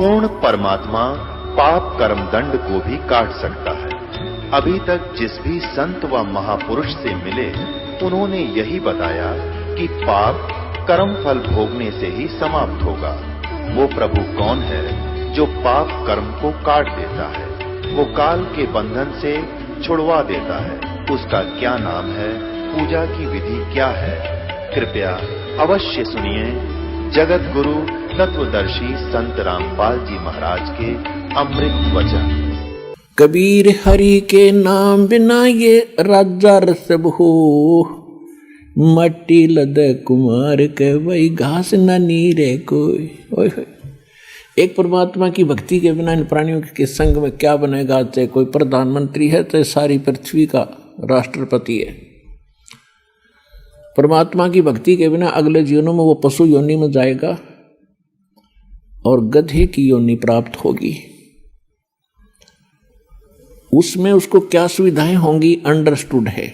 पूर्ण परमात्मा पाप कर्म दंड को भी काट सकता है। अभी तक जिस भी संत व महापुरुष से मिले उन्होंने यही बताया कि पाप कर्म फल भोगने से ही समाप्त होगा। वो प्रभु कौन है जो पाप कर्म को काट देता है, वो काल के बंधन से छुड़वा देता है। उसका क्या नाम है, पूजा की विधि क्या है? कृपया अवश्य सुनिए जगत गुरु तत्वदर्शी संत रामपाल जी महाराज के अमृत वचन। कबीर हरि के नाम बिना ये राजा रसब हो, मट्टी लद कुमार के वही घास न नीरे कोई। ओए एक परमात्मा की भक्ति के बिना इन प्राणियों के संग में क्या बनेगा? चाहे कोई प्रधानमंत्री है, चाहे सारी पृथ्वी का राष्ट्रपति है। परमात्मा की भक्ति के बिना अगले जीवनों में वो पशु योनि में जाएगा और गधे की योनि प्राप्त होगी। उसमें उसको क्या सुविधाएं होंगी अंडरस्टूड है।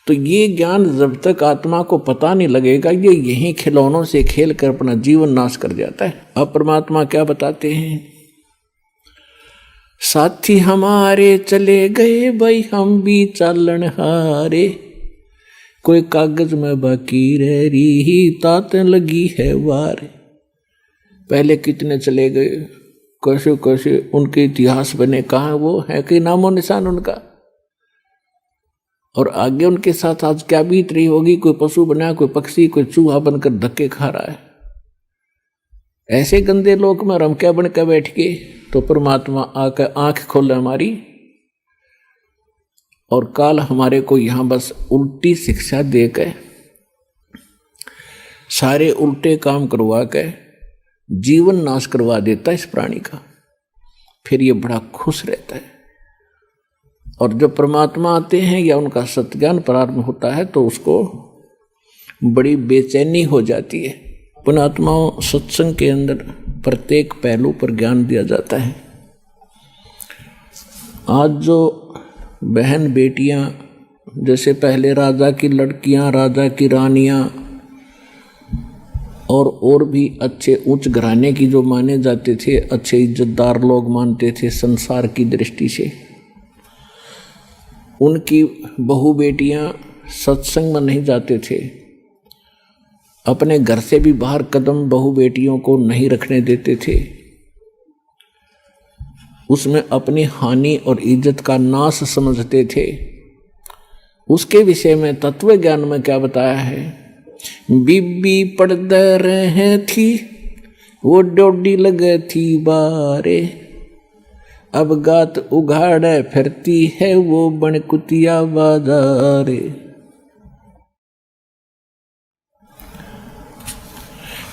तो ये ज्ञान जब तक आत्मा को पता नहीं लगेगा, ये यही खिलौनों से खेल कर अपना जीवन नाश कर जाता है। अब परमात्मा क्या बताते हैं? साथी हमारे चले गए भाई हम भी चालन हारे, कोई कागज में बाकी रह रही तात लगी है वार। पहले कितने चले गए, कैसे कैसे उनके इतिहास बने, कहाँ वो है कि नामो निशान उनका, और आगे उनके साथ आज क्या बीत रही होगी। कोई पशु बना, कोई पक्षी, कोई चूहा बनकर धक्के खा रहा है। ऐसे गंदे लोक में हम क्या बन के बैठ के? तो परमात्मा आकर आंख खोले हमारी और काल हमारे को यहां बस उल्टी शिक्षा देकर सारे उल्टे काम करवा के जीवन नाश करवा देता है इस प्राणी का। फिर ये बड़ा खुश रहता है। और जब परमात्मा आते हैं या उनका सत्ज्ञान प्रारंभ होता है तो उसको बड़ी बेचैनी हो जाती है। पुणात्माओं, सत्संग के अंदर प्रत्येक पहलू पर ज्ञान दिया जाता है। आज जो बहन बेटियां, जैसे पहले राजा की लड़कियां, राजा की रानियां और भी अच्छे उच्च घराने की जो माने जाते थे, अच्छे इज्जतदार लोग मानते थे संसार की दृष्टि से, उनकी बहू बेटियां सत्संग में नहीं जाते थे। अपने घर से भी बाहर कदम बहू बेटियों को नहीं रखने देते थे। उसमें अपनी हानि और इज्जत का नाश समझते थे। उसके विषय में तत्व ज्ञान में क्या बताया है? बीबी पड़द रहे थी वो डोडी लगे थी बारे, अब गात उघाड़े फिरती है वो बनकुतिया बाजारे।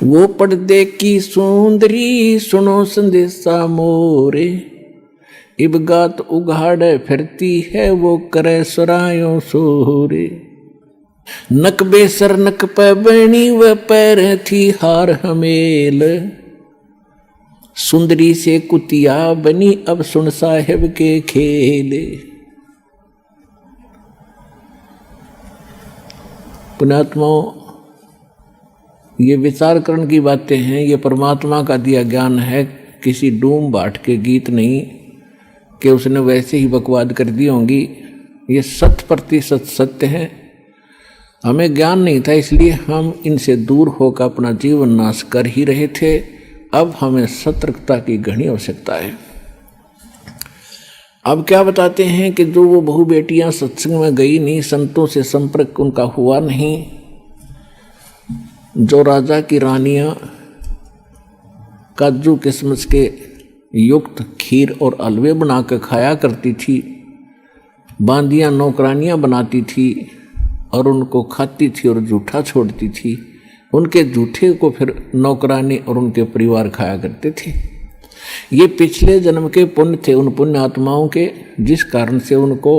वो पर्दे की सुंदरी सुनो संदेशा मोरे, इब गात उघाड़े फिरती है वो करे सरायों सोरे। नक बेसर नक पे बनी व पैर थी हार हमेल, सुंदरी से कुतिया बनी अब सुन साहेब के खेले। पुण्यात्माओं, ये विचार करने की बातें हैं। ये परमात्मा का दिया ज्ञान है, किसी डूम बाट के गीत नहीं कि उसने वैसे ही बकवाद कर दी होंगी। ये 100% सत्य है। हमें ज्ञान नहीं था, इसलिए हम इनसे दूर होकर अपना जीवन नाश कर ही रहे थे। अब हमें सतर्कता की घनी आवश्यकता है। अब क्या बताते हैं कि जो वो बहू बेटियां सत्संग में गई नहीं, संतों से संपर्क उनका हुआ नहीं, जो राजा की रानियां काजू किशमिश के युक्त खीर और हलवे बनाकर खाया करती थी, बांदियां नौकरानियां बनाती थी और उनको खाती थी और जूठा छोड़ती थी, उनके जूठे को फिर नौकरानी और उनके परिवार खाया करते थे। ये पिछले जन्म के पुण्य थे उन पुण्य आत्माओं के, जिस कारण से उनको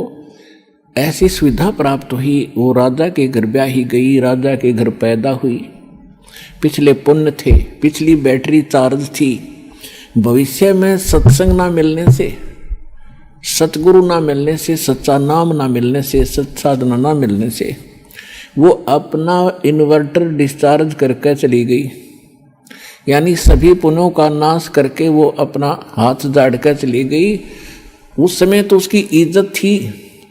ऐसी सुविधा प्राप्त हुई। वो राजा के घर ब्याही गई, राजा के घर पैदा हुई। पिछले पुण्य थे, पिछली बैटरी चार्ज थी। भविष्य में सत्संग ना मिलने से, सतगुरु ना मिलने से, सच्चा नाम ना मिलने से, सत्साधना ना मिलने से वो अपना इन्वर्टर डिस्चार्ज करके चली गई। यानी सभी पुण्यों का नाश करके वो अपना हाथ झाड़कर चली गई। उस समय तो उसकी इज्जत थी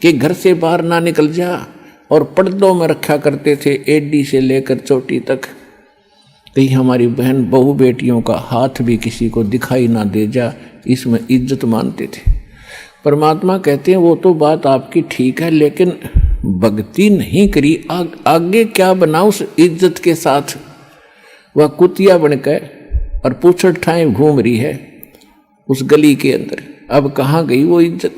कि घर से बाहर ना निकल जा, और पर्दों में रखा करते थे एडी से लेकर चोटी तक, कहीं हमारी बहन बहू बेटियों का हाथ भी किसी को दिखाई ना दे जा, इसमें इज्जत मानते थे। परमात्मा कहते हैं वो तो बात आपकी ठीक है, लेकिन भक्ति नहीं करी, आगे क्या बना उस इज्जत के साथ। वह कुतिया बनकर और पूछड़ ठाए घूम रही है उस गली के अंदर, अब कहाँ गई वो इज्जत।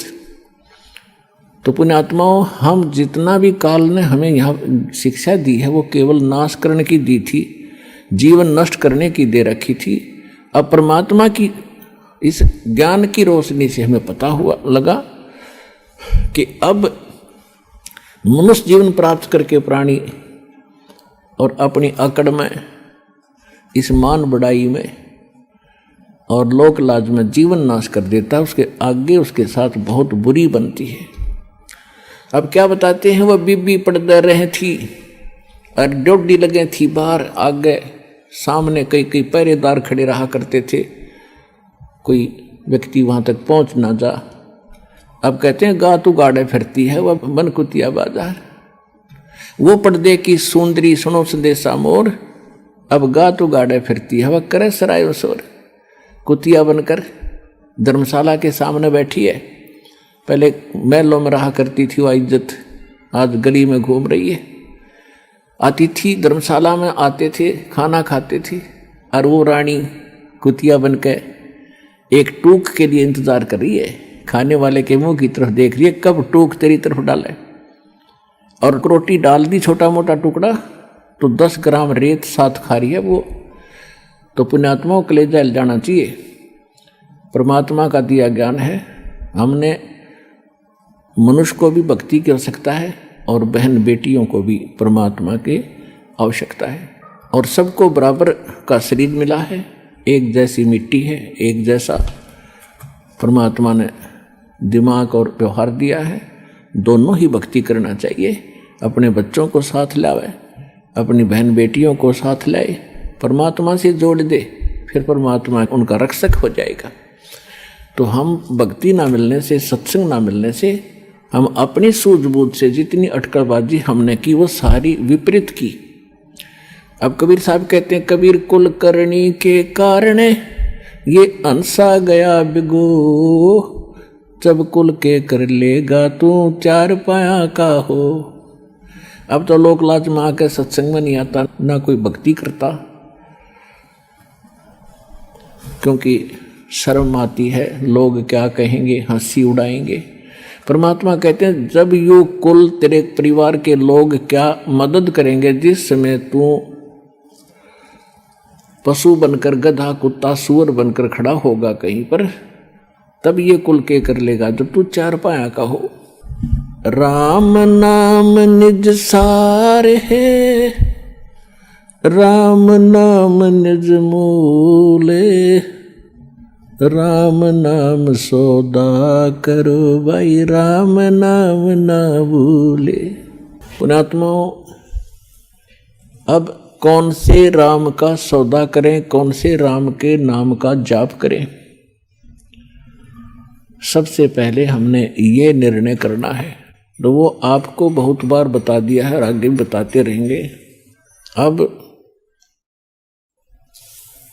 तो पुण्यात्माओं, हम जितना भी काल ने हमें यहाँ शिक्षा दी है वो केवल नाश करने की दी थी, जीवन नष्ट करने की दे रखी थी। अब परमात्मा की इस ज्ञान की रोशनी से हमें पता हुआ लगा कि अब मनुष्य जीवन प्राप्त करके प्राणी और अपनी अकड़ में, इस मान बढ़ाई में और लोक लाज में जीवन नाश कर देता, उसके आगे उसके साथ बहुत बुरी बनती है। अब क्या बताते हैं, वह बीबी पड़दे रहे थी और ड्योडी लगे थी बाहर, आगे सामने कई कई पहरेदार खड़े रहा करते थे, कोई व्यक्ति वहां तक पहुंच ना जा। अब कहते हैं गा तू गाड़े फिरती है वह बनकुतिया बाजार, वो पर्दे की सुंदरी सुनो संदेशा मोर, अब गा तू गाड़े फिरती है वह करे सराय शोर। कुतिया बनकर धर्मशाला के सामने बैठी है, पहले महलों में रहा करती थी वह इज्जत, आज गली में घूम रही है। अतिथि धर्मशाला में आते थे, खाना खाते थे, और वो रानी कुतिया बनकर एक टूक के लिए इंतजार कर रही है, खाने वाले के मुंह की तरफ देख रही है कब टूक तेरी तरफ डाले। और रोटी डाल दी छोटा मोटा टुकड़ा तो 10 ग्राम रेत साथ खा रही है वो। तो पुण्यात्माओं कलेजा हिल जाना चाहिए, परमात्मा का दिया ज्ञान है। हमने मनुष्य को भी भक्ति की आवश्यकता है और बहन बेटियों को भी परमात्मा की आवश्यकता है, और सबको बराबर का शरीर मिला है, एक जैसी मिट्टी है, एक जैसा परमात्मा ने दिमाग और व्यवहार दिया है। दोनों ही भक्ति करना चाहिए, अपने बच्चों को साथ लावे, अपनी बहन बेटियों को साथ लाए, परमात्मा से जोड़ दे, फिर परमात्मा उनका रक्षक हो जाएगा। तो हम भक्ति ना मिलने से, सत्संग ना मिलने से, हम अपनी सूझबूझ से जितनी अटकलबाजी हमने की वो सारी विपरीत की। अब कबीर साहब कहते हैं, कबीर कुल करनी के कारण ये अंसा गया बिगो, जब कुल के कर लेगा तू 4 पाया का हो। अब तो लोक लाज में आकर सत्संग में नहीं आता, ना कोई भक्ति करता, क्योंकि शर्म आती है, लोग क्या कहेंगे, हंसी उड़ाएंगे। परमात्मा कहते हैं जब यू कुल तेरे परिवार के लोग क्या मदद करेंगे, जिस समय तू पशु बनकर, गधा कुत्ता सूअर बनकर खड़ा होगा कहीं पर, तब ये कुल के कर लेगा जब तू 4 पाया का हो। राम नाम निज सार है, राम नाम निज मूले, राम नाम सौदा करो भाई, राम नाम ना भूले। पुण्यात्माओं, अब कौन से राम का सौदा करें, कौन से राम के नाम का जाप करें? सबसे पहले हमने ये निर्णय करना है, तो वो आपको बहुत बार बता दिया है और आगे भी बताते रहेंगे। अब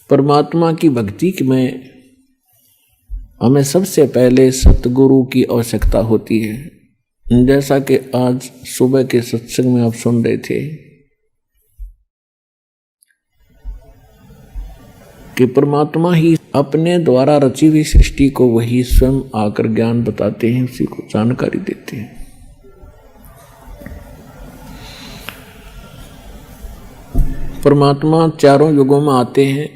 परमात्मा की भक्ति में हमें सबसे पहले सतगुरु की आवश्यकता होती है। जैसा कि आज सुबह के सत्संग में आप सुन रहे थे कि परमात्मा ही अपने द्वारा रची हुई सृष्टि को वही स्वयं आकर ज्ञान बताते हैं, उसी को जानकारी देते हैं। परमात्मा चारों युगों में आते हैं।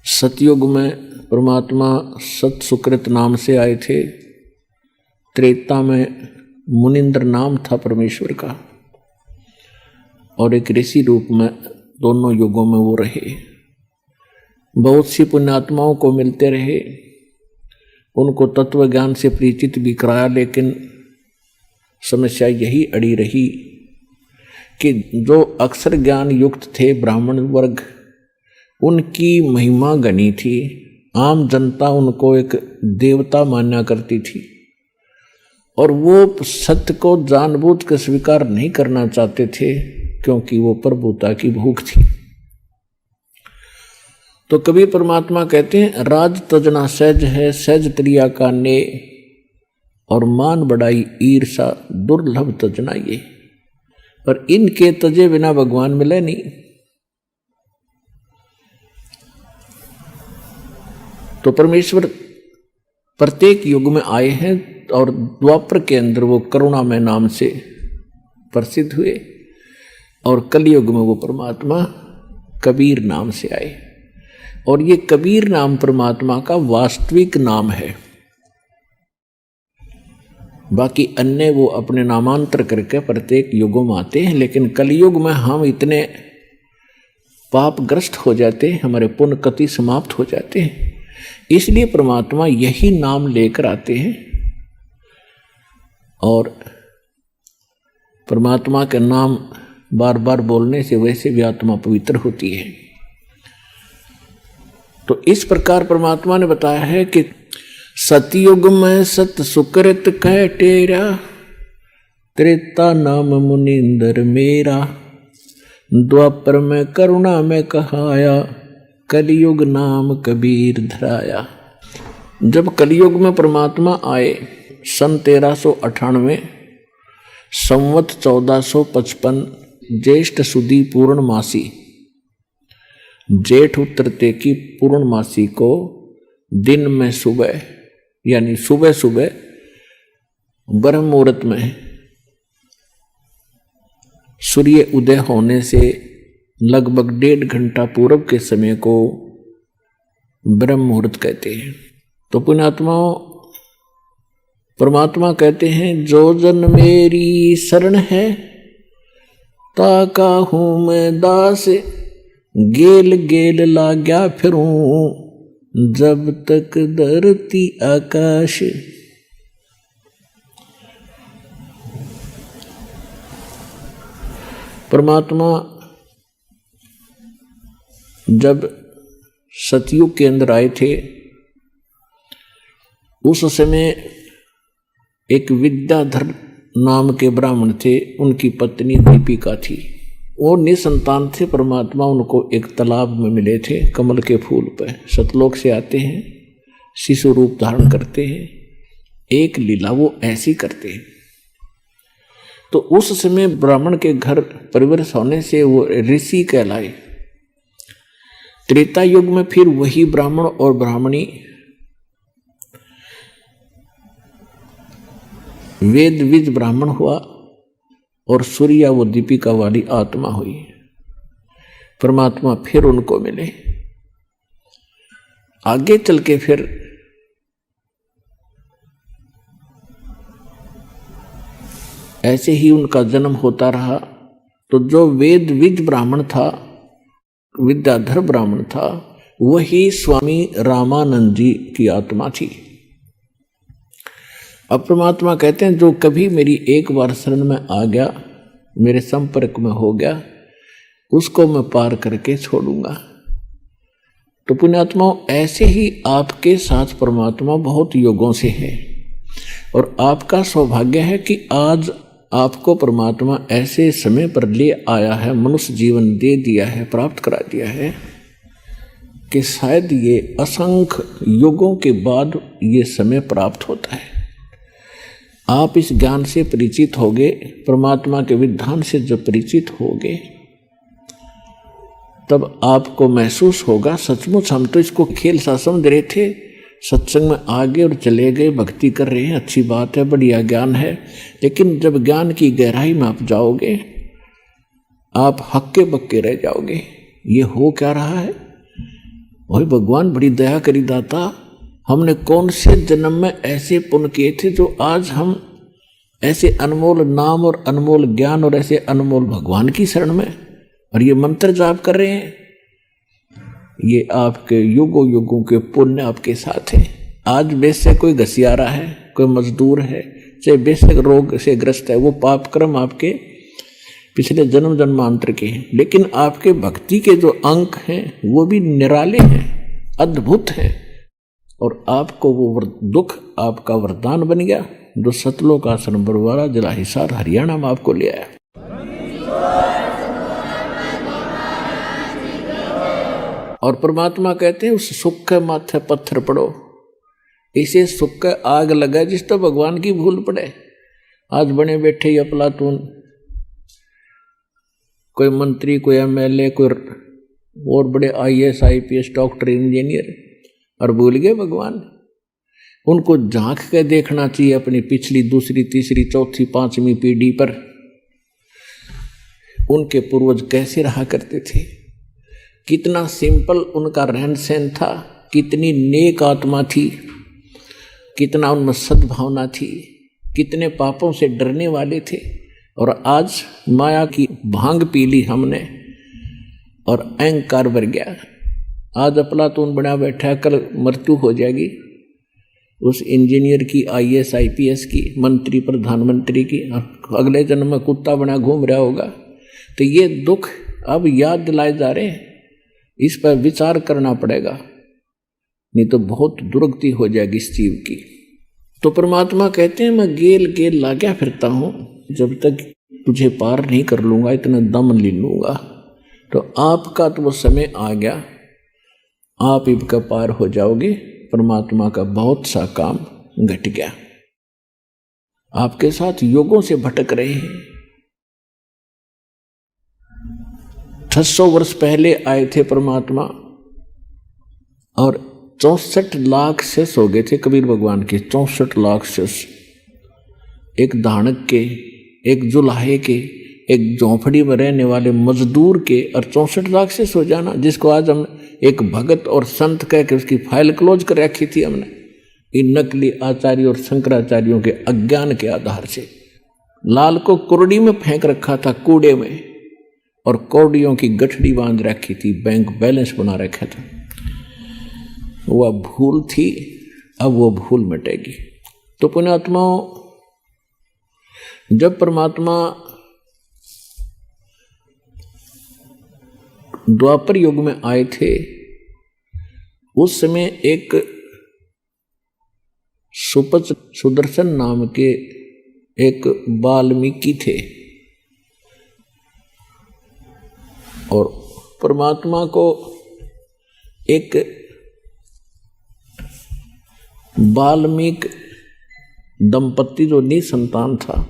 सतयुग में परमात्मा सत सुकृत नाम से आए थे, त्रेता में मुनिंद्र नाम था परमेश्वर का, और एक ऋषि रूप में दोनों युगों में वो रहे। बहुत सी पुण्यात्माओं को मिलते रहे, उनको तत्व ज्ञान से परिचित भी कराया, लेकिन समस्या यही अड़ी रही कि जो अक्षर ज्ञान युक्त थे ब्राह्मण वर्ग, उनकी महिमा गनी थी। आम जनता उनको एक देवता माना करती थी और वो सत्य को जानबूझ कर स्वीकार नहीं करना चाहते थे, क्योंकि वो प्रभुता की भूख थी। तो कबीर परमात्मा कहते हैं, राज तजना सहज है, सहज त्रिया का ने, और मान बढ़ाई ईर्षा दुर्लभ तजना ये। पर इनके तजे बिना भगवान मिले नहीं। तो परमेश्वर प्रत्येक युग में आए हैं और द्वापर के अंदर वो करुणामय नाम से प्रसिद्ध हुए, और कलयुग में वो परमात्मा कबीर नाम से आए। और ये कबीर नाम परमात्मा का वास्तविक नाम है। बाकी अन्य वो अपने नामांतर करके प्रत्येक युगों में आते हैं, लेकिन कलयुग में हम इतने पापग्रस्त हो जाते हैं, हमारे पुण्य कति समाप्त हो जाते हैं, इसलिए परमात्मा यही नाम लेकर आते हैं। और परमात्मा के नाम बार बार बोलने से वैसे भी आत्मा पवित्र होती है। तो इस प्रकार परमात्मा ने बताया है कि सतयुग में सत सुकृत कह टेरा, त्रेता नाम मुनिंदर मेरा, द्वापर में करुणा में कहाया, कलयुग नाम कबीर धराया। जब कलयुग में परमात्मा आए सन 1398 संवत 1455 ज्येष्ठ सुदी पूर्णमासी, जेठ उतरते की पूर्णमासी को दिन में सुबह, यानी सुबह सुबह ब्रह्म मुहूर्त में सूर्य उदय होने से लगभग 1.5 घंटा पूर्व के समय को ब्रह्म मुहूर्त कहते हैं। तो पुण्यात्माओं, परमात्मा कहते हैं, जो जन मेरी शरण है ताका हूं मैं दास, गेल गेल लाग्या फिरूं जब तक धरती आकाश। परमात्मा जब सतयुग के अंदर आए थे, उस समय एक विद्याधर नाम के ब्राह्मण थे, उनकी पत्नी दीपिका थी। वो निसंतान थे। परमात्मा उनको एक तालाब में मिले थे, कमल के फूल पर। सतलोक से आते हैं, शिशु रूप धारण करते हैं, एक लीला वो ऐसी करते हैं। तो उस समय ब्राह्मण के घर परिवर्तन होने से वो ऋषि कहलाए। त्रेता युग में फिर वही ब्राह्मण और ब्राह्मणी वेद विज ब्राह्मण हुआ और सूर्या वो दीपिका वाली आत्मा हुई। परमात्मा फिर उनको मिले। आगे चल के फिर ऐसे ही उनका जन्म होता रहा। तो जो वेद विज ब्राह्मण था, विद्याधर ब्राह्मण था, वही स्वामी रामानंद जी की आत्मा थी। अब परमात्मा कहते हैं, जो कभी मेरी एक बार शरण में आ गया, मेरे संपर्क में हो गया, उसको मैं पार करके छोड़ूंगा। तो पुण्यात्माओं, ऐसे ही आपके साथ परमात्मा बहुत युगों से है और आपका सौभाग्य है कि आज आपको परमात्मा ऐसे समय पर ले आया है, मनुष्य जीवन दे दिया है, प्राप्त करा दिया है कि शायद ये असंख्य युगों के बाद ये समय प्राप्त होता है। आप इस ज्ञान से परिचित होगे, परमात्मा के विधान से जब परिचित होगे, तब आपको महसूस होगा सचमुच हम तो इसको खेल सा समझ रहे थे, सत्संग में आ गए और चले गए, भक्ति कर रहे हैं, अच्छी बात है, बढ़िया ज्ञान है। लेकिन जब ज्ञान की गहराई में आप जाओगे, आप हक्के बक्के रह जाओगे। ये हो क्या रहा है? वही भगवान बड़ी दया करी दाता, हमने कौन से जन्म में ऐसे पुण्य किए थे जो आज हम ऐसे अनमोल नाम और अनमोल ज्ञान और ऐसे अनमोल भगवान की शरण में और ये मंत्र जाप कर रहे हैं। ये आपके युगों युगों के पुण्य आपके साथ है। आज बेशक कोई घसियारा है, कोई मजदूर है, चाहे बेशक रोग से ग्रस्त है, वो पाप कर्म आपके पिछले जन्म जन्मांतर के हैं, लेकिन आपके भक्ति के जो अंक हैं वो भी निराले हैं, अद्भुत हैं। और आपको वो दुख आपका वरदान बन गया जो सतलोक आश्रम बरवाला जिला हिसार हरियाणा में आपको ले आया। और परमात्मा कहते हैं उस सुख के माथे पत्थर पड़ो, इसे सुख का आग लगा जिस तो भगवान की भूल पड़े। आज बने बैठे या अफलातून, कोई मंत्री, कोई एमएलए, कोई और बड़े आईएएस आईपीएस डॉक्टर इंजीनियर, और भूल गए भगवान। उनको झांक के देखना चाहिए अपनी पिछली दूसरी तीसरी चौथी पांचवी पीढ़ी पर, उनके पूर्वज कैसे रहा करते थे, कितना सिंपल उनका रहन सहन था, कितनी नेक आत्मा थी, कितना उनमें सद्भावना थी, कितने पापों से डरने वाले थे। और आज माया की भांग पी ली हमने और अहंकार भर गया। आज अफलातून बना बैठा, कल मृत्यु हो जाएगी उस इंजीनियर की, आईएएस आईपीएस की, मंत्री प्रधानमंत्री की, अगले जन्म में कुत्ता बना घूम रहा होगा। तो ये दुख अब याद दिलाए जा रहे हैं, इस पर विचार करना पड़ेगा, नहीं तो बहुत दुर्गति हो जाएगी इस जीव की। तो परमात्मा कहते हैं मैं गेल गेल लाग्या फिरता हूं, जब तक तुझे पार नहीं कर लूंगा इतना दम ले लूंगा। तो आपका तो वो समय आ गया, आप इनका पार हो जाओगे। परमात्मा का बहुत सा काम घट गया, आपके साथ योगों से भटक रहे हैं। 600 वर्ष पहले आए थे परमात्मा और 64 लाख शेष हो गए थे कबीर भगवान के। 64 लाख शेष, एक धानक के, एक जुलाहे के, एक झोंपड़ी में रहने वाले मजदूर के, और 64 लाख शेष हो जाना, जिसको आज हम एक भगत और संत कह के उसकी फाइल क्लोज कर रखी थी हमने, इन नकली आचार्य और शंकराचार्यों के अज्ञान के आधार से। लाल को कुरड़ी में फेंक रखा था, कूड़े में, और कौड़ियों की गठड़ी बांध रखी थी, बैंक बैलेंस बना रखा था। वह भूल थी, अब वो भूल मिटेगी। तो पुण्यात्माओं, जब परमात्मा द्वापर युग में आए थे, उस समय एक सुदर्शन नाम के एक वाल्मीकि थे, और परमात्मा को एक वाल्मीकि दंपत्ति जो निसंतान था,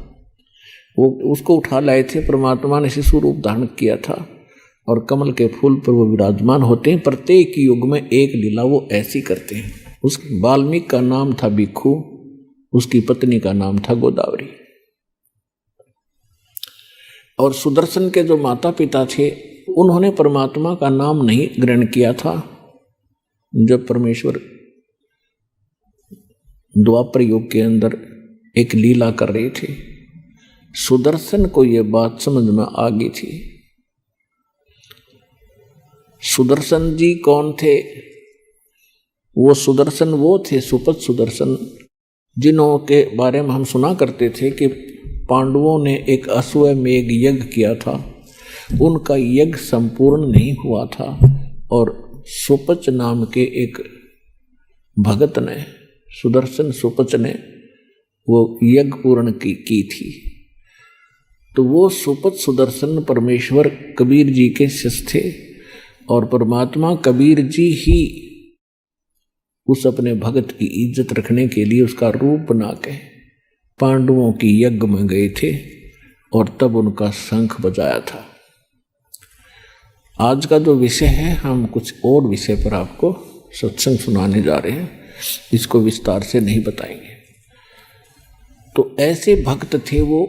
वो उसको उठा लाए थे। परमात्मा ने शिशु रूप धारण किया था और कमल के फूल पर वो विराजमान होते हैं। प्रत्येक युग में एक लीला वो ऐसी करते हैं। उस वाल्मीकि का नाम था भिक्खु, उसकी पत्नी का नाम था गोदावरी। और सुदर्शन के जो माता पिता थे, उन्होंने परमात्मा का नाम नहीं ग्रहण किया था। जब परमेश्वर द्वापर युग के अंदर एक लीला कर रहे थे, सुदर्शन को यह बात समझ में आ गई थी। सुदर्शन जी कौन थे? वो सुदर्शन वो थे, सुपथ सुदर्शन, जिन्हों के बारे में हम सुना करते थे कि पांडवों ने एक अश्वमेघ यज्ञ किया था, उनका यज्ञ संपूर्ण नहीं हुआ था, और सुपच नाम के एक भगत ने, सुदर्शन सुपच ने वो यज्ञ पूर्ण की थी। तो वो सुपच सुदर्शन परमेश्वर कबीर जी के शिष्य थे, और परमात्मा कबीर जी ही उस अपने भगत की इज्जत रखने के लिए उसका रूप बना के पांडवों की यज्ञ में गए थे, और तब उनका शंख बजाया था। आज का जो विषय है, हम कुछ और विषय पर आपको सत्संग सुनाने जा रहे हैं, इसको विस्तार से नहीं बताएंगे। तो ऐसे भक्त थे वो।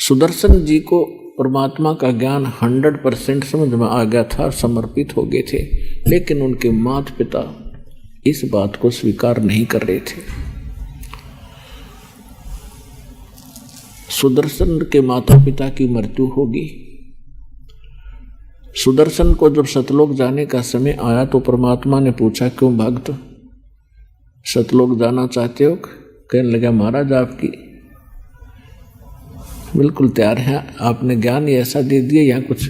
सुदर्शन जी को परमात्मा का ज्ञान 100% समझ में आ गया था, समर्पित हो गए थे, लेकिन उनके माता पिता इस बात को स्वीकार नहीं कर रहे थे। सुदर्शन के माता पिता की मृत्यु होगी। सुदर्शन को जब सतलोक जाने का समय आया तो परमात्मा ने पूछा, क्यों भक्त सतलोक जाना चाहते हो? कहने लगा, महाराज आपकी बिल्कुल तैयार हैं, आपने ज्ञान ही ऐसा दे दिया, यहाँ कुछ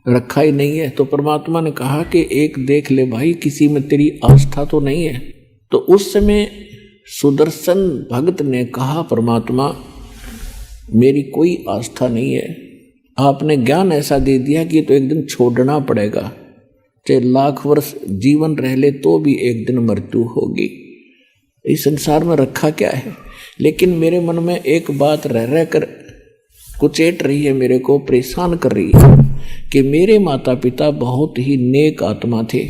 रखा ही नहीं है। तो परमात्मा ने कहा कि एक देख ले भाई, किसी में तेरी आस्था तो नहीं है। तो उस समय सुदर्शन भक्त ने कहा, परमात्मा मेरी कोई आस्था नहीं है, आपने ज्ञान ऐसा दे दिया कि तो एक दिन छोड़ना पड़ेगा, चाहे लाख वर्ष जीवन रह ले तो भी एक दिन मृत्यु होगी। इस संसार में रखा क्या है? लेकिन मेरे मन में एक बात रह कर कुचेट रही है, मेरे को परेशान कर रही है कि मेरे माता पिता बहुत ही नेक आत्मा थे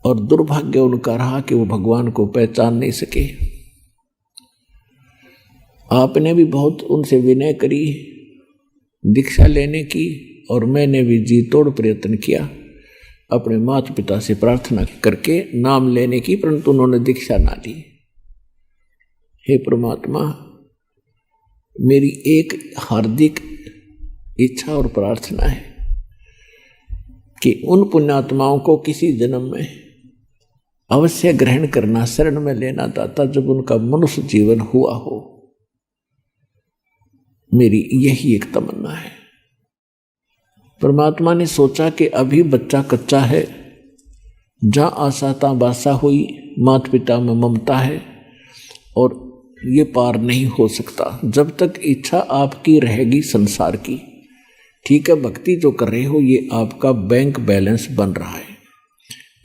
और दुर्भाग्य उनका रहा कि वो भगवान को पहचान नहीं सके। आपने भी बहुत उनसे विनय करी, दीक्षा लेने की, और मैंने भी जी तोड़ प्रयत्न किया अपने माता पिता से प्रार्थना करके नाम लेने की, परंतु उन्होंने दीक्षा ना ली। हे परमात्मा, मेरी एक हार्दिक इच्छा और प्रार्थना है कि उन पुण्यात्माओं को किसी जन्म में अवश्य ग्रहण करना, शरण में लेना दाता, जब उनका मनुष्य जीवन हुआ हो। मेरी यही एक तमन्ना है। परमात्मा ने सोचा कि अभी बच्चा कच्चा है, जहाँ आशा ता बासा हुई, माता पिता में ममता है और ये पार नहीं हो सकता जब तक इच्छा आपकी रहेगी संसार की। ठीक है, भक्ति जो कर रहे हो ये आपका बैंक बैलेंस बन रहा है,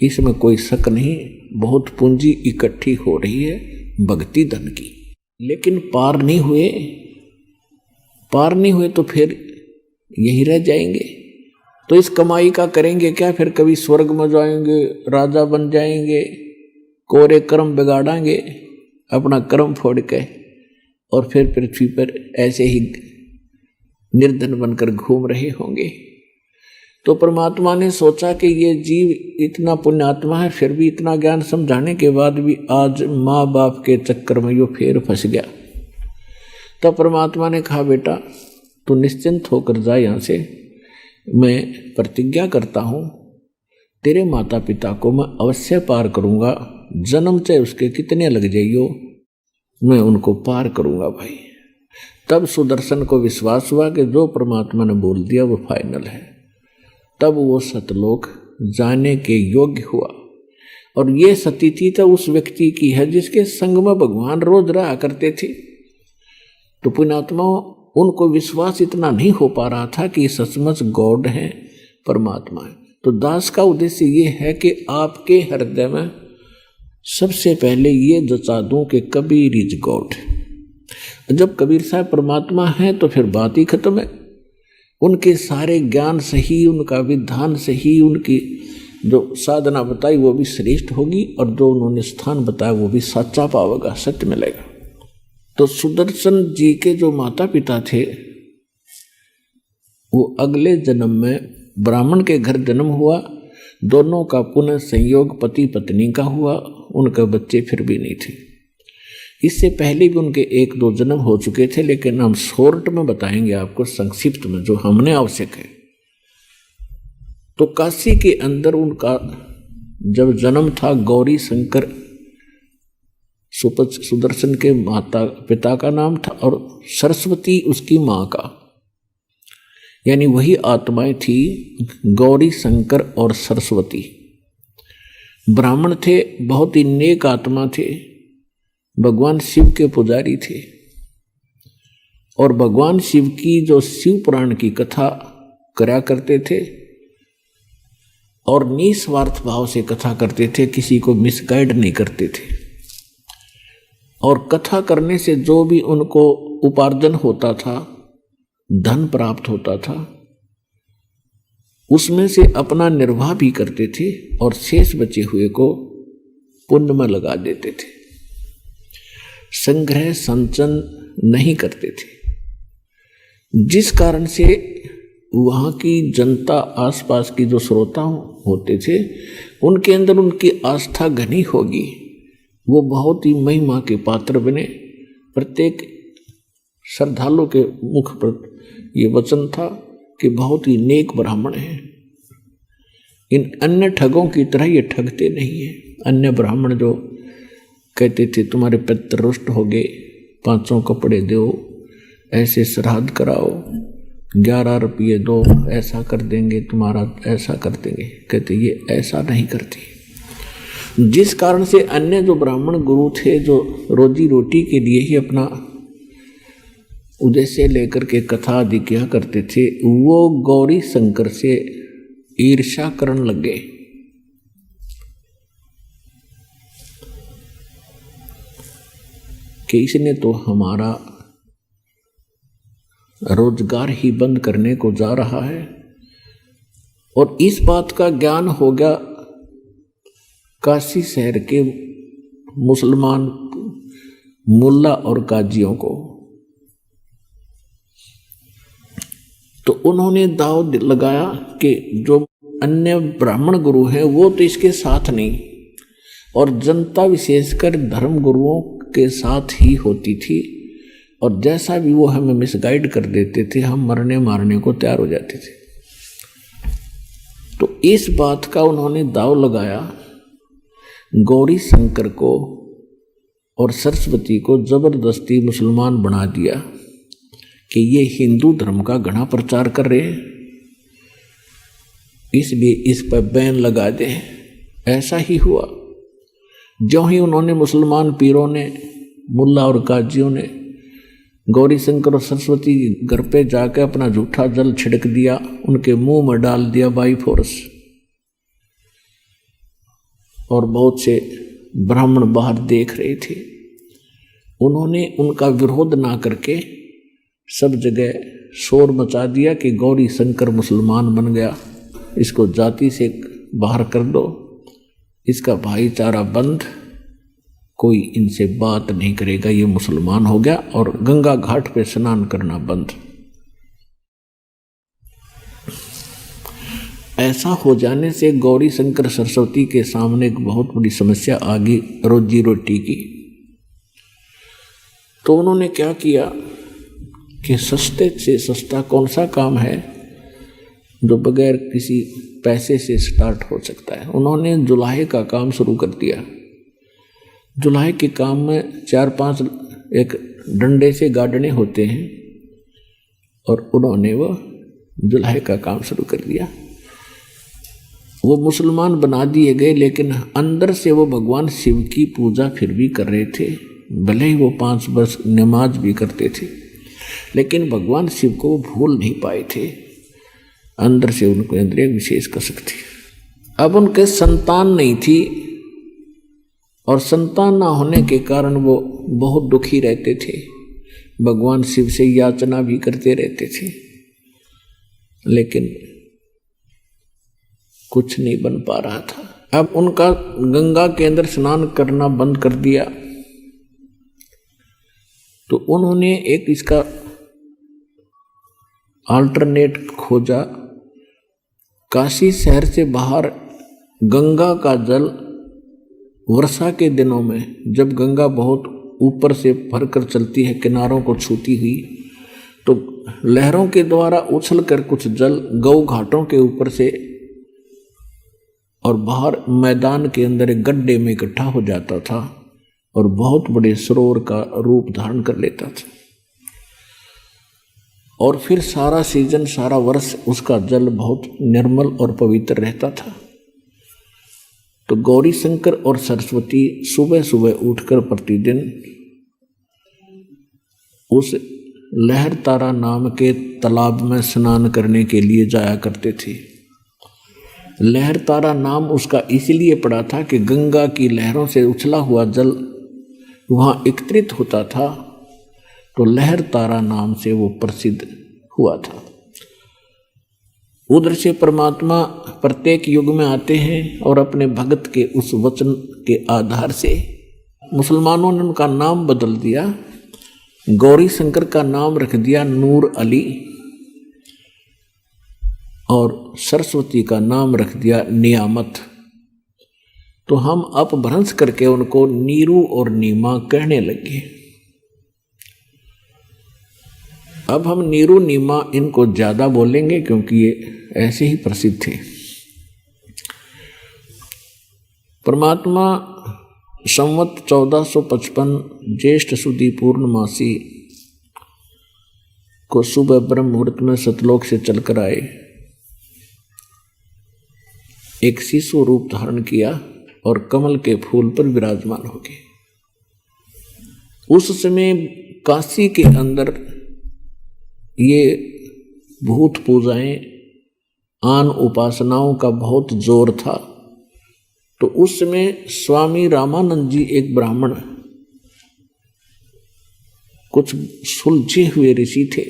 इसमें कोई शक नहीं, बहुत पूंजी इकट्ठी हो रही है भक्ति धन की। लेकिन पार नहीं हुए तो फिर यही रह जाएंगे। तो इस कमाई का करेंगे क्या? फिर कभी स्वर्ग में जाएंगे, राजा बन जाएंगे, कोरे कर्म बिगाड़ेंगे अपना कर्म फोड़ के, और फिर पृथ्वी पर ऐसे ही निर्धन बनकर घूम रहे होंगे। तो परमात्मा ने सोचा कि ये जीव इतना पुण्यात्मा है, फिर भी इतना ज्ञान समझाने के बाद भी आज माँ बाप के चक्कर में यो फिर फंस गया। तो परमात्मा ने कहा, बेटा तू निश्चिंत होकर जा यहाँ से, मैं प्रतिज्ञा करता हूँ तेरे माता पिता को मैं अवश्य पार करूँगा, जन्म चाहे उसके कितने लग जाइयो, मैं उनको पार करूँगा भाई। तब सुदर्शन को विश्वास हुआ कि जो परमात्मा ने बोल दिया वो फाइनल है। तब वो सतलोक जाने के योग्य हुआ। और ये स्थिति तो उस व्यक्ति की है जिसके संग में भगवान रोज रहा करते थे। तो पुण्यात्मा उनको विश्वास इतना नहीं हो पा रहा था कि सचमुच गॉड है, परमात्मा है। तो दास का उद्देश्य ये है कि आपके हृदय में सबसे पहले ये जचा दूं कि कबीर इज गॉड। जब कबीर साहब परमात्मा है तो फिर बात ही खत्म है। उनके सारे ज्ञान सही, उनका विधान सही, उनकी जो साधना बताई वो भी श्रेष्ठ होगी, और जो उन्होंने स्थान बताया वो भी सच्चा पावेगा, सत्य मिलेगा। तो सुदर्शन जी के जो माता पिता थे वो अगले जन्म में ब्राह्मण के घर जन्म हुआ। दोनों का पुनः संयोग पति पत्नी का हुआ, उनके बच्चे फिर भी नहीं थे। इससे पहले भी उनके 1-2 जन्म हो चुके थे, लेकिन हम शॉर्ट में बताएंगे आपको, संक्षिप्त में जो हमने आवश्यक है। तो काशी के अंदर उनका जब जन्म था, गौरी शंकर सुदर्शन के माता पिता का नाम था, और सरस्वती उसकी माँ का, यानी वही आत्माएं थी गौरी शंकर और सरस्वती। ब्राह्मण थे, बहुत ही नेक आत्मा थे, भगवान शिव के पुजारी थे, और भगवान शिव की जो शिव पुराण की कथा करा करते थे और निस्वार्थ भाव से कथा करते थे, किसी को मिसगाइड नहीं करते थे। और कथा करने से जो भी उनको उपार्जन होता था, धन प्राप्त होता था, उसमें से अपना निर्वाह भी करते थे और शेष बचे हुए को पुण्य में लगा देते थे। संग्रह संचन नहीं करते थे, जिस कारण से वहाँ की जनता, आसपास की जो श्रोता होते थे, उनके अंदर उनकी आस्था घनी होगी, वो बहुत ही महिमा के पात्र बने। प्रत्येक श्रद्धालु के मुख पर ये वचन था कि बहुत ही नेक ब्राह्मण हैं, इन अन्य ठगों की तरह ये ठगते नहीं हैं। अन्य ब्राह्मण जो कहते थे तुम्हारे पितर रुष्ट हो गए, 5 कपड़े दो, ऐसे श्राद्ध कराओ, 11 रुपये दो, ऐसा कर देंगे तुम्हारा, ऐसा कर देंगे। कहते ये ऐसा नहीं करती। जिस कारण से अन्य जो ब्राह्मण गुरु थे, जो रोजी रोटी के लिए ही अपना उद्देश्य लेकर के कथा आदि किया करते थे, वो गौरी शंकर से ईर्ष्या करने लगे। कि इसने तो हमारा रोजगार ही बंद करने को जा रहा है। और इस बात का ज्ञान हो गया काशी शहर के मुसलमान मुल्ला और काजियों को। तो उन्होंने दाव लगाया कि जो अन्य ब्राह्मण गुरु हैं वो तो इसके साथ नहीं, और जनता विशेषकर धर्म गुरुओं के साथ ही होती थी, और जैसा भी वो हमें मिसगाइड कर देते थे हम मरने मारने को तैयार हो जाते थे। तो इस बात का उन्होंने दाव लगाया, गौरी शंकर को और सरस्वती को जबरदस्ती मुसलमान बना दिया कि ये हिंदू धर्म का घना प्रचार कर रहे हैं, इसलिए इस पर बैन लगा दे। ऐसा ही हुआ। जो ही उन्होंने मुसलमान पीरों ने, मुल्ला और काजियों ने गौरी शंकर और सरस्वती घर पे जाकर अपना झूठा जल छिड़क दिया, उनके मुंह में डाल दिया बाई फोर्स, और बहुत से ब्राह्मण बाहर देख रहे थे। उन्होंने उनका विरोध ना करके सब जगह शोर मचा दिया कि गौरी शंकर मुसलमान बन गया, इसको जाति से बाहर कर दो, इसका भाईचारा बंद, कोई इनसे बात नहीं करेगा, ये मुसलमान हो गया। और गंगा घाट पे स्नान करना बंद। ऐसा हो जाने से गौरी शंकर सरस्वती के सामने एक बहुत बड़ी समस्या आ गई रोजी रोटी की। तो उन्होंने क्या किया कि सस्ते से सस्ता कौन सा काम है जो बगैर किसी पैसे से स्टार्ट हो सकता है। उन्होंने जुलाहे का काम शुरू कर दिया। जुलाहे के काम में 4-5 एक डंडे से गाड़ने होते हैं, और उन्होंने वो जुलाहे का काम शुरू कर दिया। वो मुसलमान बना दिए गए, लेकिन अंदर से वो भगवान शिव की पूजा फिर भी कर रहे थे। भले ही वो 5 वर्ष नमाज भी करते थे, लेकिन भगवान शिव को वो भूल नहीं पाए थे। अंदर से उनको अंदर एक विशेष कसक थी। अब उनके संतान नहीं थी, और संतान ना होने के कारण वो बहुत दुखी रहते थे, भगवान शिव से याचना भी करते रहते थे, लेकिन कुछ नहीं बन पा रहा था। अब उनका गंगा के अंदर स्नान करना बंद कर दिया। तो उन्होंने एक इसका अल्टरनेट खोजा। काशी शहर से बाहर गंगा का जल वर्षा के दिनों में, जब गंगा बहुत ऊपर से भरकर चलती है, किनारों को छूती हुई, तो लहरों के द्वारा उछल कर कुछ जल गौ घाटों के ऊपर से और बाहर मैदान के अंदर एक गड्ढे में इकट्ठा हो जाता था और बहुत बड़े सरोवर का रूप धारण कर लेता था। और फिर सारा सीजन, सारा वर्ष उसका जल बहुत निर्मल और पवित्र रहता था। तो गौरी शंकर और सरस्वती सुबह सुबह उठकर प्रतिदिन उस लहर तारा नाम के तालाब में स्नान करने के लिए जाया करते थे। लहर तारा नाम उसका इसलिए पड़ा था कि गंगा की लहरों से उछला हुआ जल वहाँ एकत्रित होता था, तो लहर तारा नाम से वो प्रसिद्ध हुआ था। उधर से परमात्मा प्रत्येक युग में आते हैं और अपने भगत के उस वचन के आधार से मुसलमानों ने उनका नाम बदल दिया। गौरी शंकर का नाम रख दिया नूर अली, और सरस्वती का नाम रख दिया नियामत। तो हम अपभ्रंश करके उनको नीरू और नीमा कहने लगे। अब हम नीरू नीमा इनको ज्यादा बोलेंगे क्योंकि ये ऐसे ही प्रसिद्ध थे। परमात्मा संवत 1455 ज्येष्ठ सुदी पूर्णमासी को सुबह ब्रह्म मुहूर्त में सतलोक से चलकर आए, एक शिशु रूप धारण किया और कमल के फूल पर विराजमान हो गए। उस समय काशी के अंदर ये भूत पूजाएं, आन उपासनाओं का बहुत जोर था। तो उस समय स्वामी रामानंद जी एक ब्राह्मण, कुछ सुलझे हुए ऋषि थे।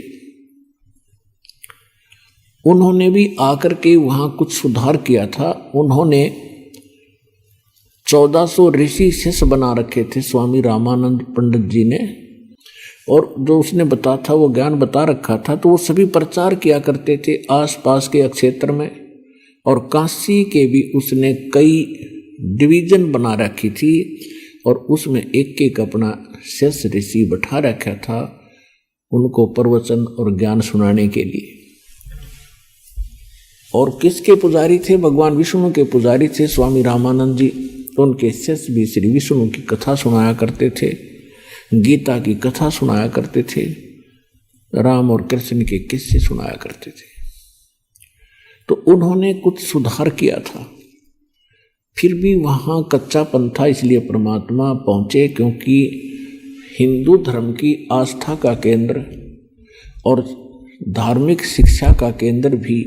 उन्होंने भी आकर के वहां कुछ सुधार किया था। उन्होंने 1400 ऋषि शिष्य बना रखे थे स्वामी रामानंद पंडित जी ने, और जो उसने बता था वो ज्ञान बता रखा था। तो वो सभी प्रचार किया करते थे आसपास के क्षेत्र में, और काशी के भी उसने कई डिवीजन बना रखी थी, और उसमें एक एक अपना शिष्य ऋषि बैठा रखा था उनको प्रवचन और ज्ञान सुनाने के लिए। और किसके पुजारी थे? भगवान विष्णु के पुजारी थे स्वामी रामानंद जी। तो उनके शिष्य भी श्री विष्णु की कथा सुनाया करते थे, गीता की कथा सुनाया करते थे, राम और कृष्ण के किस्से सुनाया करते थे। तो उन्होंने कुछ सुधार किया था। फिर भी वहाँ कच्चापन था, इसलिए परमात्मा पहुँचे, क्योंकि हिंदू धर्म की आस्था का केंद्र और धार्मिक शिक्षा का केंद्र भी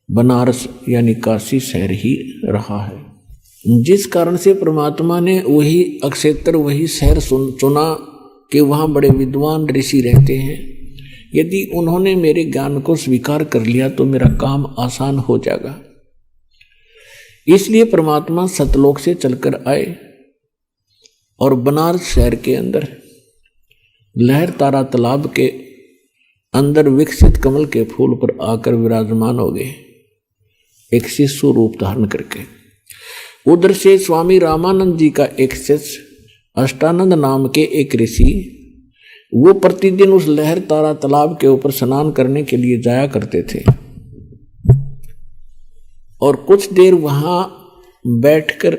बनारस यानी काशी शहर ही रहा है। जिस कारण से परमात्मा ने वही क्षेत्र, वही शहर चुना कि वहाँ बड़े विद्वान ऋषि रहते हैं। यदि उन्होंने मेरे ज्ञान को स्वीकार कर लिया तो मेरा काम आसान हो जाएगा। इसलिए परमात्मा सतलोक से चलकर आए और बनारस शहर के अंदर लहर तारा तालाब के अंदर विकसित कमल के फूल पर आकर विराजमान हो गए, एक शिशु रूप धारण करके। उधर से स्वामी रामानंद जी का एक शिष्य अष्टानंद नाम के एक ऋषि, वो प्रतिदिन उस लहर तारा तालाब के ऊपर स्नान करने के लिए जाया करते थे, और कुछ देर वहां बैठकर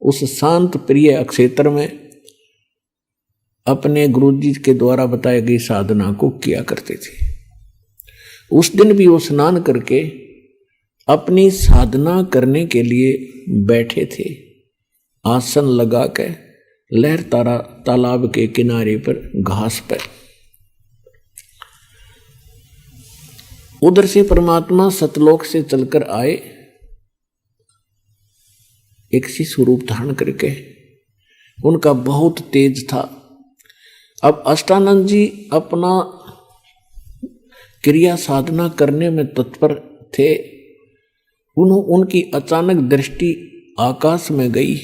उस शांत प्रिय क्षेत्र में अपने गुरुजी के द्वारा बताई गई साधना को किया करते थे। उस दिन भी वो स्नान करके अपनी साधना करने के लिए बैठे थे, आसन लगा के लहर तारा तालाब के किनारे पर घास पर। उधर से परमात्मा सतलोक से चलकर आए, एक शिशु रूप धारण करके। उनका बहुत तेज था। अब अष्टानंद जी अपना क्रिया साधना करने में तत्पर थे। उनकी अचानक दृष्टि आकाश में गई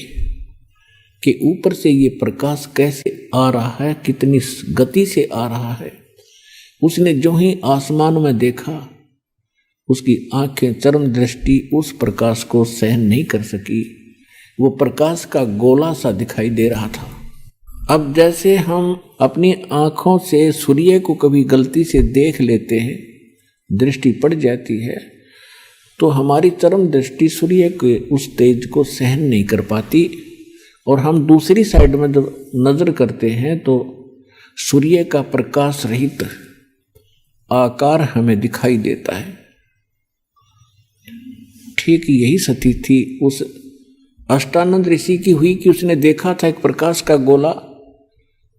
कि ऊपर से ये प्रकाश कैसे आ रहा है, कितनी गति से आ रहा है। उसने जो ही आसमान में देखा, उसकी आंखें चरम दृष्टि उस प्रकाश को सहन नहीं कर सकी। वो प्रकाश का गोला सा दिखाई दे रहा था। अब जैसे हम अपनी आंखों से सूर्य को कभी गलती से देख लेते हैं, दृष्टि पड़ जाती है, तो हमारी चरम दृष्टि सूर्य के उस तेज को सहन नहीं कर पाती, और हम दूसरी साइड में जब नजर करते हैं तो सूर्य का प्रकाश रहित आकार हमें दिखाई देता है। ठीक यही स्थिति थी उस अष्टानंद ऋषि की हुई कि उसने देखा था एक प्रकाश का गोला,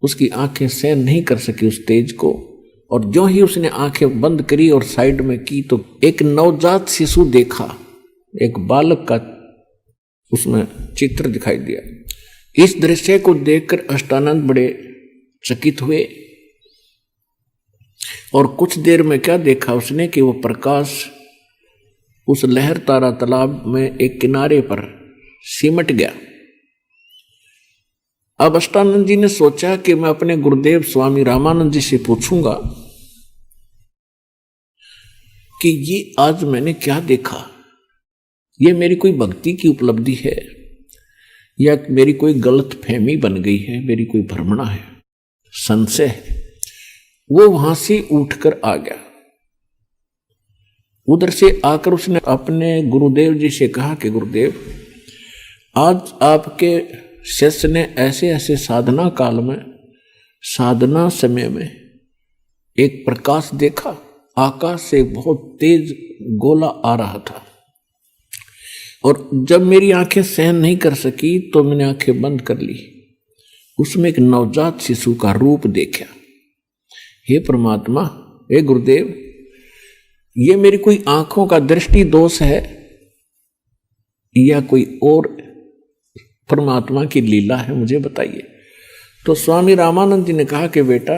उसकी आंखें सहन नहीं कर सकी उस तेज को, और जो ही उसने आंखें बंद करी और साइड में की तो एक नवजात शिशु देखा, एक बालक का उसमें चित्र दिखाई दिया। इस दृश्य को देखकर अष्टानंद बड़े चकित हुए, और कुछ देर में क्या देखा उसने कि वो प्रकाश उस लहर तारा तालाब में एक किनारे पर सिमट गया। अब अष्टानंद जी ने सोचा कि मैं अपने गुरुदेव स्वामी रामानंद जी से पूछूंगा कि ये आज मैंने क्या देखा, ये मेरी कोई भक्ति की उपलब्धि है या मेरी कोई गलत फहमी बन गई है, मेरी कोई भ्रमणा है, संशय है। वो वहां से उठकर आ गया। उधर से आकर उसने अपने गुरुदेव जी से कहा कि गुरुदेव, आज आपके शिष्य ने ऐसे ऐसे साधना काल में, साधना समय में एक प्रकाश देखा, आकाश से बहुत तेज गोला आ रहा था, और जब मेरी आंखें सहन नहीं कर सकी तो मैंने आंखें बंद कर ली। उसमें एक नवजात शिशु का रूप देखा। हे परमात्मा, हे गुरुदेव, ये मेरी कोई आंखों का दृष्टि दोष है या कोई और परमात्मा की लीला है, मुझे बताइए। तो स्वामी रामानंद जी ने कहा कि बेटा,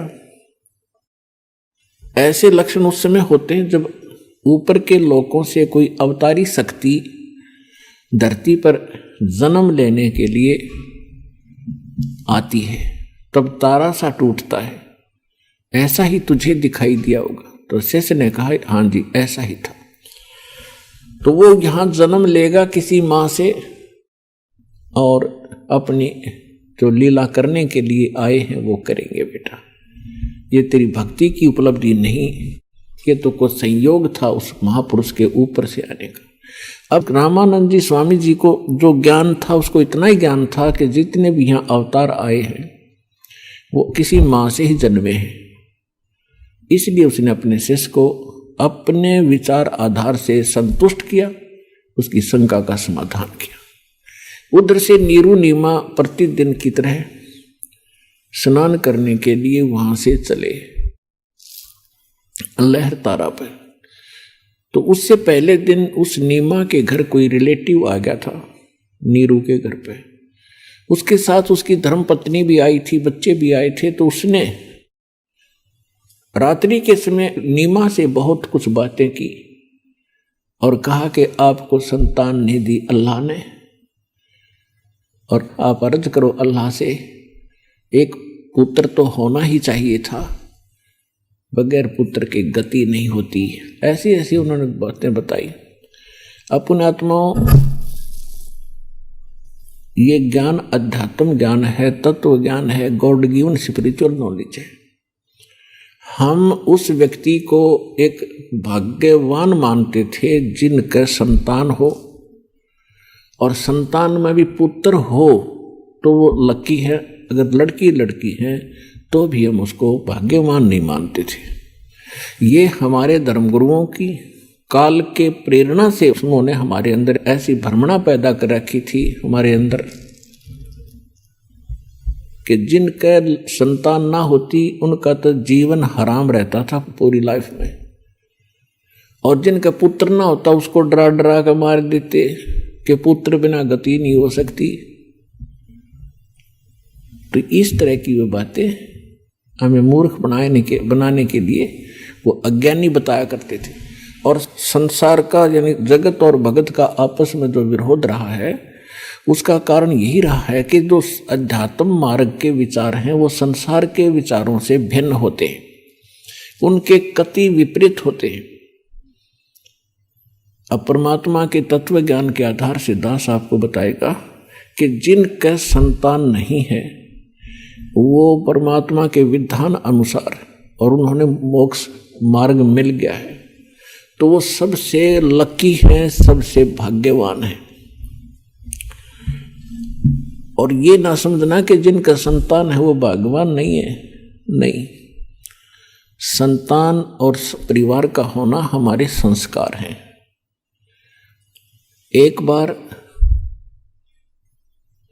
ऐसे लक्षण उस समय होते हैं जब ऊपर के लोकों से कोई अवतारी शक्ति धरती पर जन्म लेने के लिए आती है, तब तारा सा टूटता है। ऐसा ही तुझे दिखाई दिया होगा। तो शिष्य ने कहा हाँ जी, ऐसा ही था। तो वो यहां जन्म लेगा किसी मां से, और अपनी जो लीला करने के लिए आए हैं वो करेंगे। बेटा, ये तेरी भक्ति की उपलब्धि नहीं, ये तो कुछ संयोग था उस महापुरुष के ऊपर से आने का। अब रामानंद जी स्वामी जी को जो ज्ञान था, उसको इतना ही ज्ञान था कि जितने भी यहाँ अवतार आए हैं वो किसी माँ से ही जन्मे हैं। इसलिए उसने अपने शिष्य को अपने विचार आधार से संतुष्ट किया, उसकी शंका का समाधान किया। उधर से नीरू नीमा प्रतिदिन की तरह स्नान करने के लिए वहां से चले लहर तारा पर। तो उससे पहले दिन उस नीमा के घर कोई रिलेटिव आ गया था, नीरू के घर पे। उसके साथ उसकी धर्मपत्नी भी आई थी, बच्चे भी आए थे। तो उसने रात्रि के समय नीमा से बहुत कुछ बातें की और कहा कि आपको संतान नहीं दी अल्लाह ने, और आप अर्ज करो अल्लाह से, एक पुत्र तो होना ही चाहिए था, बगैर पुत्र की गति नहीं होती। ऐसी ऐसी उन्होंने बातें बताई। अपने आत्माओं, ये ज्ञान अध्यात्म ज्ञान है, तत्व ज्ञान है, गॉड गिवन स्पिरिचुअल नॉलेज है। हम उस व्यक्ति को एक भाग्यवान मानते थे जिनका संतान हो, और संतान में भी पुत्र हो तो वो लकी है, अगर लड़की है तो भी हम उसको भाग्यवान नहीं मानते थे। ये हमारे धर्मगुरुओं की काल के प्रेरणा से उन्होंने हमारे अंदर ऐसी भ्रमणा पैदा कर रखी थी हमारे अंदर, कि जिनका संतान ना होती उनका तो जीवन हराम रहता था पूरी लाइफ में, और जिनका पुत्र ना होता उसको डरा डरा कर मार देते कि पुत्र बिना गति नहीं हो सकती। तो इस तरह की वो बातें हमें मूर्ख बनाने के लिए वो अज्ञानी बताया करते थे। और संसार का यानी जगत और भगत का आपस में जो विरोध रहा है, उसका कारण यही रहा है कि जो अध्यात्म मार्ग के विचार हैं वो संसार के विचारों से भिन्न होते हैं, उनके कति विपरीत होते हैं। अब परमात्मा के तत्व ज्ञान के आधार से दास आपको बताएगा कि जिनका संतान नहीं है वो परमात्मा के विधान अनुसार, और उन्होंने मोक्ष मार्ग मिल गया है, तो वो सबसे लकी हैं, सबसे भाग्यवान हैं। और ये ना समझना कि जिनका संतान है वो भाग्यवान नहीं है, नहीं। संतान और परिवार का होना हमारे संस्कार हैं। एक बार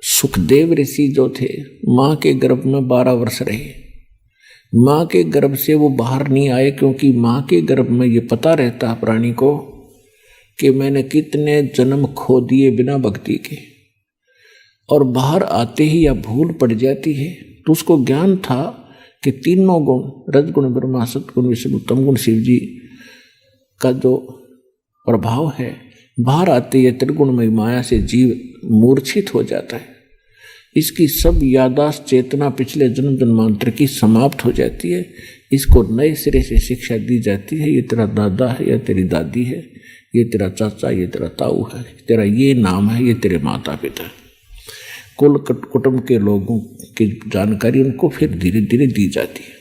सुखदेव ऋषि जो थे, माँ के गर्भ में 12 वर्ष रहे। माँ के गर्भ से वो बाहर नहीं आए, क्योंकि माँ के गर्भ में ये पता रहता है प्राणी को कि मैंने कितने जन्म खो दिए बिना भक्ति के, और बाहर आते ही या भूल पड़ जाती है। तो उसको ज्ञान था कि तीनों गुण, रजगुण ब्रह्मा, सतगुण विष्णु, तमगुण शिव जी का जो प्रभाव है, बाहर आते ही त्रिगुणमय माया से जीव मूर्छित हो जाता है। इसकी सब यादाश्त चेतना पिछले जन्म जन्मांतर की समाप्त हो जाती है। इसको नए सिरे से शिक्षा दी जाती है, ये तेरा दादा है या तेरी दादी है, ये तेरा चाचा, ये तेरा ताऊ है, तेरा ये नाम है, ये तेरे माता पिता। कुल कुटुंब के लोगों की जानकारी उनको फिर धीरे धीरे दी जाती है।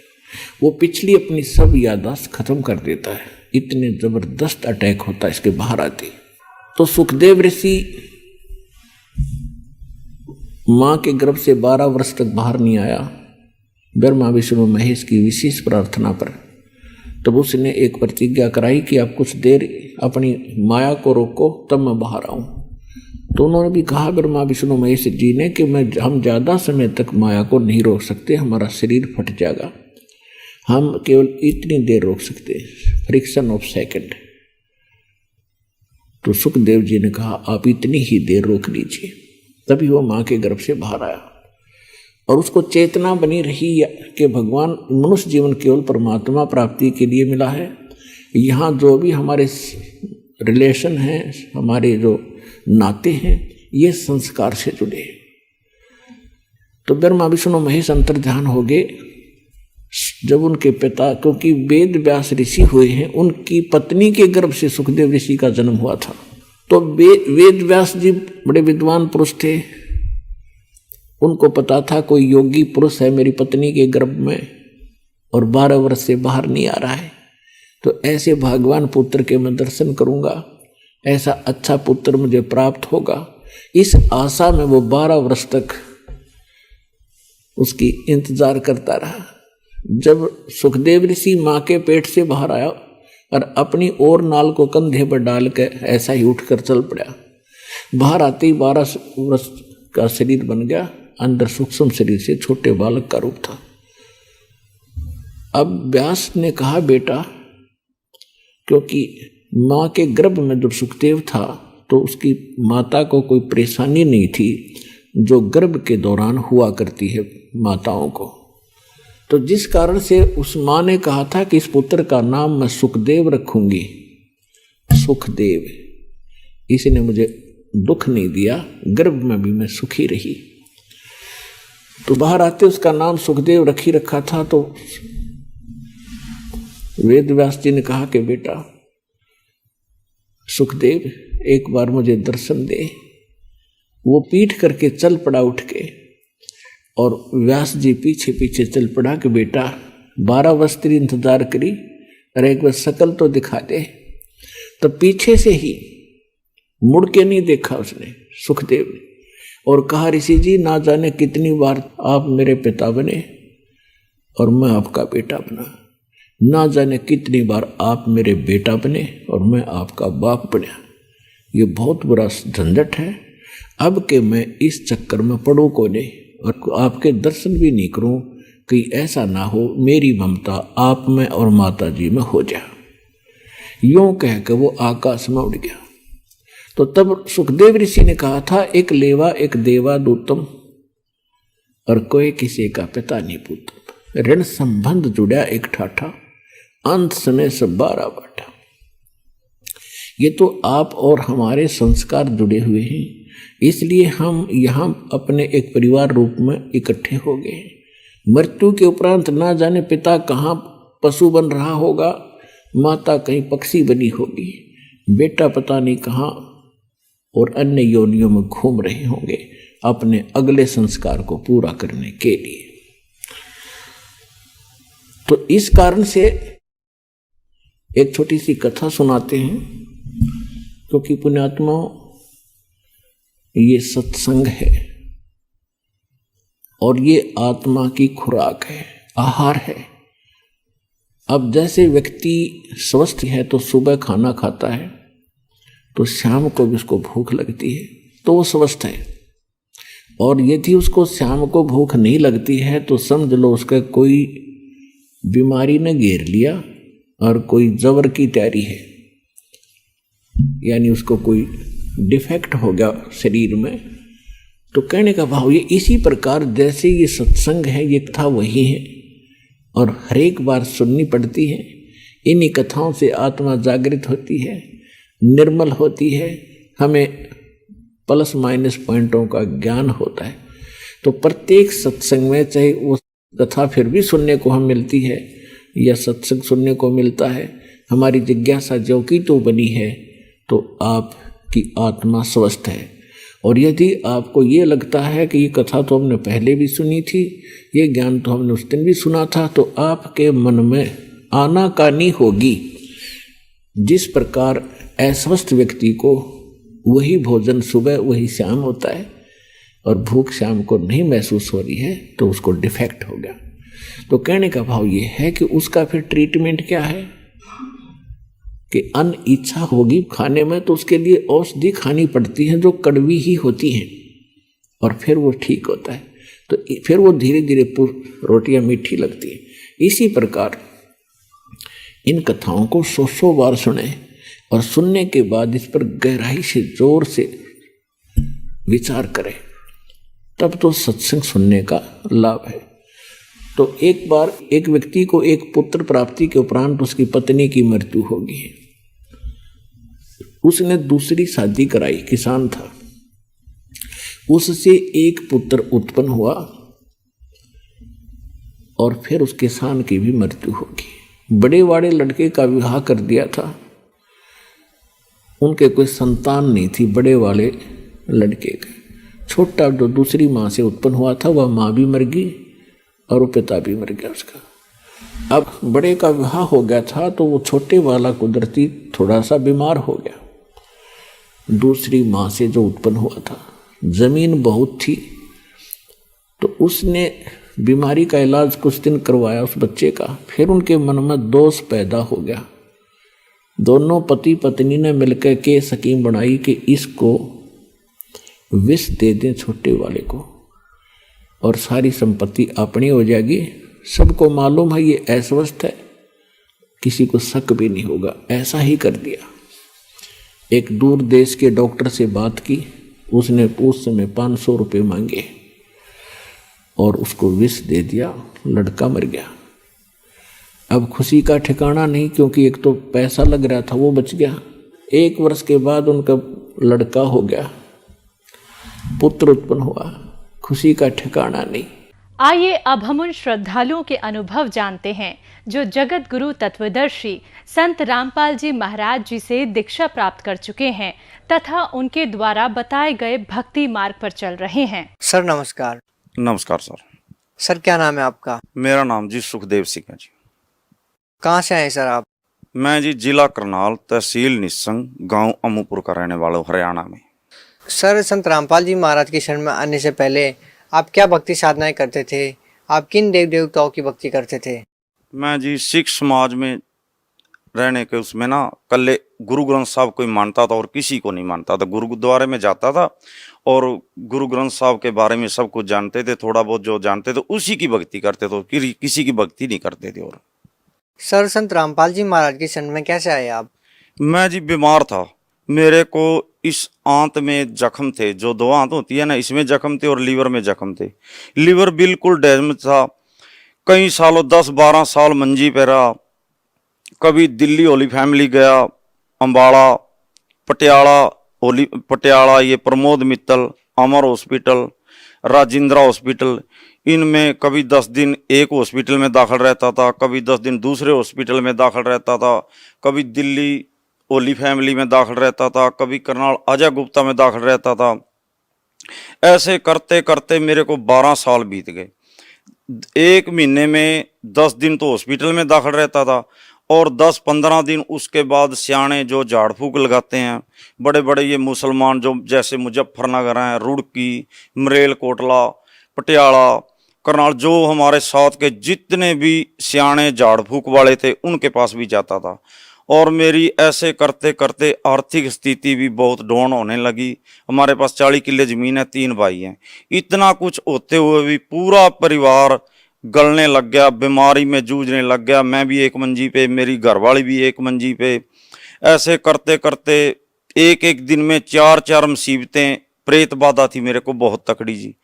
वो पिछली अपनी सब यादाश्त खत्म कर देता है। इतने जबरदस्त अटैक होता है इसके बाहर आती। तो सुखदेव ऋषि माँ के गर्भ से 12 वर्ष तक बाहर नहीं आया। ब्रह्मा विष्णु महेश की विशेष प्रार्थना पर तब उसने एक प्रतिज्ञा कराई कि आप कुछ देर अपनी माया को रोको, तब मैं बाहर आऊं। तो उन्होंने भी कहा ब्रह्मा विष्णु महेश जी ने कि हम ज़्यादा समय तक माया को नहीं रोक सकते, हमारा शरीर फट जाएगा, हम केवल इतनी देर रोक सकते, फ्रिक्शन ऑफ सेकंड। तो सुखदेव जी ने कहा आप इतनी ही देर रोक लीजिए। तभी वो माँ के गर्भ से बाहर आया और उसको चेतना बनी रही कि भगवान मनुष्य जीवन केवल परमात्मा प्राप्ति के लिए मिला है। यहाँ जो भी हमारे रिलेशन हैं, हमारे जो नाते हैं, ये संस्कार से जुड़े हैं। तो ब्रह्मा विष्णु महेश अंतर्ध्यान हो गए। जब उनके पिता, क्योंकि वेद व्यास ऋषि हुए हैं, उनकी पत्नी के गर्भ से सुखदेव ऋषि का जन्म हुआ था। तो वेद व्यास जी बड़े विद्वान पुरुष थे, उनको पता था कोई योगी पुरुष है मेरी पत्नी के गर्भ में और 12 वर्ष से बाहर नहीं आ रहा है, तो ऐसे भगवान पुत्र के मैं दर्शन करूंगा, ऐसा अच्छा पुत्र मुझे प्राप्त होगा। इस आशा में वो 12 वर्ष तक उसकी इंतजार करता रहा। जब सुखदेव ऋषि माँ के पेट से बाहर आया और अपनी और नाल को कंधे पर डाल के ऐसा ही उठकर चल पड़ा, बाहर आते ही 12 वर्ष का शरीर बन गया, अंदर सूक्ष्म शरीर से छोटे बालक का रूप था। अब व्यास ने कहा बेटा, क्योंकि माँ के गर्भ में जब सुखदेव था तो उसकी माता को कोई परेशानी नहीं थी जो गर्भ के दौरान हुआ करती है माताओं को, तो जिस कारण से उस माँ ने कहा था कि इस पुत्र का नाम मैं सुखदेव रखूंगी। सुखदेव, इसने मुझे दुख नहीं दिया, गर्भ में भी मैं सुखी रही। तो बाहर आते उसका नाम सुखदेव रखी रखा था। तो वेद व्यास जी ने कहा कि बेटा सुखदेव, एक बार मुझे दर्शन दे। वो पीठ करके चल पड़ा उठ के, और व्यास जी पीछे पीछे चल पड़ा कि बेटा 12 वर्ष तेरी इंतजार करी, अरे एक बार शकल तो दिखा दे। तो पीछे से ही मुड़ के नहीं देखा उसने, सुखदेव ने, और कहा ऋषि जी ना जाने कितनी बार आप मेरे पिता बने और मैं आपका बेटा बना, ना जाने कितनी बार आप मेरे बेटा बने और मैं आपका बाप बना। ये बहुत बुरा झंझट है अब के मैं इस चक्कर में पड़ूं को नहीं और आपके दर्शन भी नहीं करूं, कि ऐसा ना हो मेरी ममता आप में और माता जी में हो जाए। यूं कह के वो आकाश में उड़ गया। तो तब सुखदेव ऋषि ने कहा था एक लेवा एक देवा दूतम और कोई किसी का पिता नहीं पूतम, ऋण संबंध जुड़ा एक ठाठा, अंत समय सब 12 बाटा। ये तो आप और हमारे संस्कार जुड़े हुए हैं, इसलिए हम यहाँ अपने एक परिवार रूप में इकट्ठे हो गए। मृत्यु के उपरांत ना जाने पिता कहाँ पशु बन रहा होगा, माता कहीं पक्षी बनी होगी, बेटा पता नहीं कहाँ और अन्य योनियों में घूम रहे होंगे अपने अगले संस्कार को पूरा करने के लिए। तो इस कारण से एक छोटी सी कथा सुनाते हैं, क्योंकि पुण्यात्मा ये सत्संग है और ये आत्मा की खुराक है, आहार है। अब जैसे व्यक्ति स्वस्थ है तो सुबह खाना खाता है तो शाम को भी उसको भूख लगती है तो वो स्वस्थ है, और यदि उसको शाम को भूख नहीं लगती है तो समझ लो उसका कोई बीमारी ने घेर लिया और कोई जबर की तैयारी है, यानी उसको कोई डिफेक्ट हो गया शरीर में। तो कहने का भाव ये इसी प्रकार जैसे ये सत्संग है, ये कथा वही है और हर एक बार सुननी पड़ती है। इन्हीं कथाओं से आत्मा जागृत होती है, निर्मल होती है, हमें प्लस माइनस पॉइंटों का ज्ञान होता है। तो प्रत्येक सत्संग में चाहे वो कथा फिर भी सुनने को हम मिलती है या सत्संग सुनने को मिलता है, हमारी जिज्ञासा जो की तो बनी है तो आपकी आत्मा स्वस्थ है। और यदि आपको ये लगता है कि ये कथा तो हमने पहले भी सुनी थी, ये ज्ञान तो हमने उस दिन भी सुना था, तो आपके मन में आनाकानी होगी। जिस प्रकार अस्वस्थ व्यक्ति को वही भोजन सुबह वही शाम होता है और भूख शाम को नहीं महसूस हो रही है तो उसको डिफेक्ट हो गया। तो कहने का भाव ये है कि उसका फिर ट्रीटमेंट क्या है कि अन्न इच्छा होगी खाने में तो उसके लिए औषधि खानी पड़ती है जो कड़वी ही होती हैं, और फिर वो ठीक होता है। तो फिर वो धीरे धीरे रोटियां मीठी लगती है। इसी प्रकार इन कथाओं को 100 बार सुने और सुनने के बाद इस पर गहराई से जोर से विचार करें, तब तो सत्संग सुनने का लाभ है। तो एक बार एक व्यक्ति को एक पुत्र प्राप्ति के उपरांत उसकी पत्नी की मृत्यु होगी। उसने दूसरी शादी कराई, किसान था, उससे एक पुत्र उत्पन्न हुआ और फिर उस किसान की भी मृत्यु होगी। बड़े वाले लड़के का विवाह कर दिया था, उनके कोई संतान नहीं थी बड़े वाले लड़के के। छोटा जो दूसरी माँ से उत्पन्न हुआ था वह माँ भी मर गई और वो पिता भी मर गया उसका। अब बड़े का विवाह हो गया था तो वो छोटे वाला कुदरती थोड़ा सा बीमार हो गया। दूसरी माँ से जो उत्पन्न हुआ था, जमीन बहुत थी, तो उसने बीमारी का इलाज कुछ दिन करवाया उस बच्चे का। फिर उनके मन में दोष पैदा हो गया। दोनों पति पत्नी ने मिलकर के स्कीम बनाई कि इसको विष दे दें छोटे वाले को और सारी संपत्ति अपनी हो जाएगी। सबको मालूम है ये अस्वस्थ है, किसी को शक भी नहीं होगा। ऐसा ही कर दिया। एक दूर देश के डॉक्टर से बात की, उसने उस समय 500 रुपये मांगे और उसको विष दे दिया, लड़का मर गया। अब खुशी का ठिकाना नहीं, क्योंकि एक तो पैसा लग रहा था वो बच गया। 1 वर्ष के बाद उनका लड़का हो गया, पुत्र उत्पन्न हुआ, खुशी का ठिकाना नहीं। आइए अब हम उन श्रद्धालुओं के अनुभव जानते हैं जो जगत गुरु तत्वदर्शी संत रामपाल जी महाराज जी से दीक्षा प्राप्त कर चुके हैं तथा उनके द्वारा बताए गए भक्ति मार्ग पर चल रहे हैं। सर नमस्कार। नमस्कार सर। सर क्या नाम है आपका? मेरा नाम जी सुखदेव सिंह है जी। कहाँ से आए सर आप? मैं जी जिला करनाल, तहसील निस्संग, गांव अमूपुर का रहने वाला हूँ, हरियाणा में। सर संत रामपाल जी महाराज के शरण में आने से पहले आप क्या भक्ति साधनाएं करते थे? आप किन देव देवताओं की भक्ति करते थे? मैं जी सिख समाज में रहने के उसमें ना कल्ले गुरु ग्रंथ साहब को ही मानता था और किसी को नहीं मानता था। गुरुद्वारे में जाता था और गुरु ग्रंथ साहब के बारे में सब कुछ जानते थे, थोड़ा बहुत जो जानते थे उसी की भक्ति करते थे, किसी की भक्ति नहीं करते थे। और सर संत रामपाल जी महाराज के शरण में कैसे आए आप? मैं जी बीमार था, मेरे को इस आंत में जख्म थे, जो 2 आंत होती है ना, इसमें जख्म थे और लीवर में जख्म थे। लीवर बिल्कुल डैमेज था। कई सालों 10-12 साल मंजी पे रहा। कभी दिल्ली होली फैमिली गया, अम्बाड़ा, पटियाला ये प्रमोद मित्तल, अमर हॉस्पिटल, राजेंद्रा हॉस्पिटल, इनमें कभी 10 दिन एक हॉस्पिटल में दाखिल रहता था, कभी 10 दिन दूसरे हॉस्पिटल में दाखिल रहता था, कभी दिल्ली ओली फैमिली में दाखिल रहता था, कभी करनाल अजय गुप्ता में दाखिल रहता था। ऐसे करते करते मेरे को 12 साल बीत गए। 1 महीने में 10 दिन तो हॉस्पिटल में दाखिल रहता था और 10-15 दिन उसके बाद सियाने जो झाड़ फूक लगाते हैं, बड़े बड़े ये मुसलमान जो जैसे मुजफ्फरनगर हैं, रुड़की, मरेलकोटला, पटियाला, करनाल, जो हमारे साथ के जितने भी सियाने झाड़ फूक वाले थे उनके पास भी जाता था। और मेरी ऐसे करते करते आर्थिक स्थिति भी बहुत डाउन होने लगी। हमारे पास 40 किले ज़मीन है, 3 भाई हैं। इतना कुछ होते हुए भी पूरा परिवार गलने लग गया, बीमारी में जूझने लग गया। मैं भी एक मंजी पे, मेरी घरवाली भी एक मंजी पे। ऐसे करते करते एक दिन में 4-4 मुसीबतें, प्रेत बाधा थी मेरे को बहुत तकड़ी जी।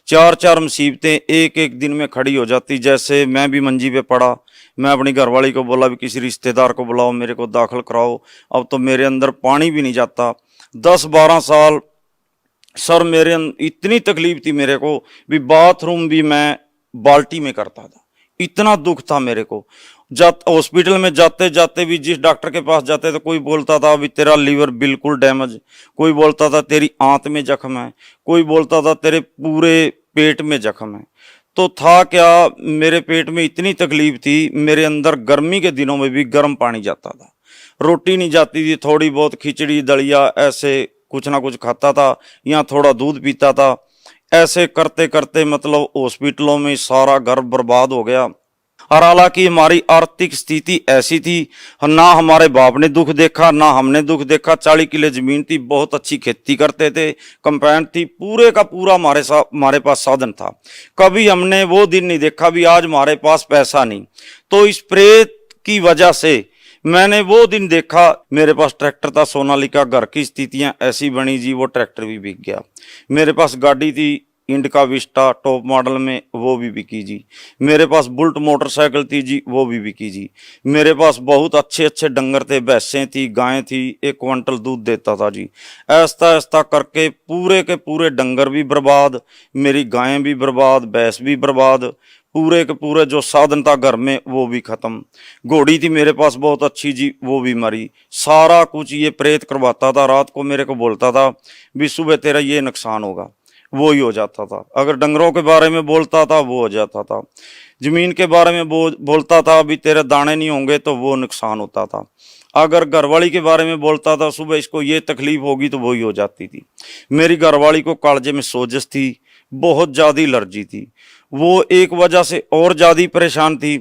4-4 मुसीबतें एक दिन में खड़ी हो जाती। जैसे मैं भी मंजी पे पड़ा, मैं अपनी घरवाली को बोला भी किसी रिश्तेदार को बुलाओ, मेरे को दाखिल कराओ। अब तो मेरे अंदर पानी भी नहीं जाता। 10-12 साल सर मेरे इतनी तकलीफ थी मेरे को भी, बाथरूम भी मैं बाल्टी में करता था, इतना दुख था मेरे को। हॉस्पिटल में जाते जाते भी जिस डॉक्टर के पास जाते थे कोई बोलता था अभी तेरा लीवर बिल्कुल डैमेज, कोई बोलता था तेरी आंत में जख्म है, कोई बोलता था तेरे पूरे पेट में जख्म है। तो था क्या, मेरे पेट में इतनी तकलीफ थी, मेरे अंदर गर्मी के दिनों में भी गर्म पानी जाता था, रोटी नहीं जाती थी। थोड़ी बहुत खिचड़ी दलिया ऐसे कुछ ना कुछ खाता था या थोड़ा दूध पीता था। ऐसे करते करते मतलब हॉस्पिटलों में सारा घर बर्बाद हो गया। और हालांकि हमारी आर्थिक स्थिति ऐसी थी, ना हमारे बाप ने दुख देखा ना हमने दुख देखा। 40 किले जमीन थी, बहुत अच्छी खेती करते थे, कंपाउंड थी, पूरे का पूरा हमारे पास साधन था। कभी हमने वो दिन नहीं देखा भी आज हमारे पास पैसा नहीं। तो इस प्रेत की वजह से मैंने वो दिन देखा। मेरे पास ट्रैक्टर था सोनालिका, घर की स्थितियां ऐसी बनी जी, वो ट्रैक्टर भी बिक गया। मेरे पास गाड़ी थी इंडिका विस्टा टॉप मॉडल में, वो भी बिकी जी। मेरे पास बुल्ट मोटरसाइकिल थी जी, वो भी बिकी जी। मेरे पास बहुत अच्छे अच्छे डंगर थे, भैंसें थी, गायें थी, 1 क्विंटल दूध देता था जी। ऐसा ऐसा करके पूरे के पूरे डंगर भी बर्बाद, मेरी गायें भी बर्बाद, भैंस भी बर्बाद, पूरे के पूरे जो साधन था घर में वो भी खत्म। घोड़ी थी मेरे पास बहुत अच्छी जी, वो भी मरी। सारा कुछ ये प्रेत करवाता था। रात को मेरे को बोलता था भी सुबह तेरा ये नुकसान होगा, वो ही हो जाता था। अगर डंगरों के बारे में बोलता था वो हो जाता था। जमीन के बारे में बोलता था अभी तेरे दाने नहीं होंगे, तो वो नुकसान होता था। अगर घरवाली के बारे में बोलता था सुबह इसको ये तकलीफ होगी, तो वो ही हो जाती थी। मेरी घरवाली को कालजे में सोजश थी, बहुत ज़्यादा एलर्जी थी। वो एक वजह से और ज़्यादा परेशान थी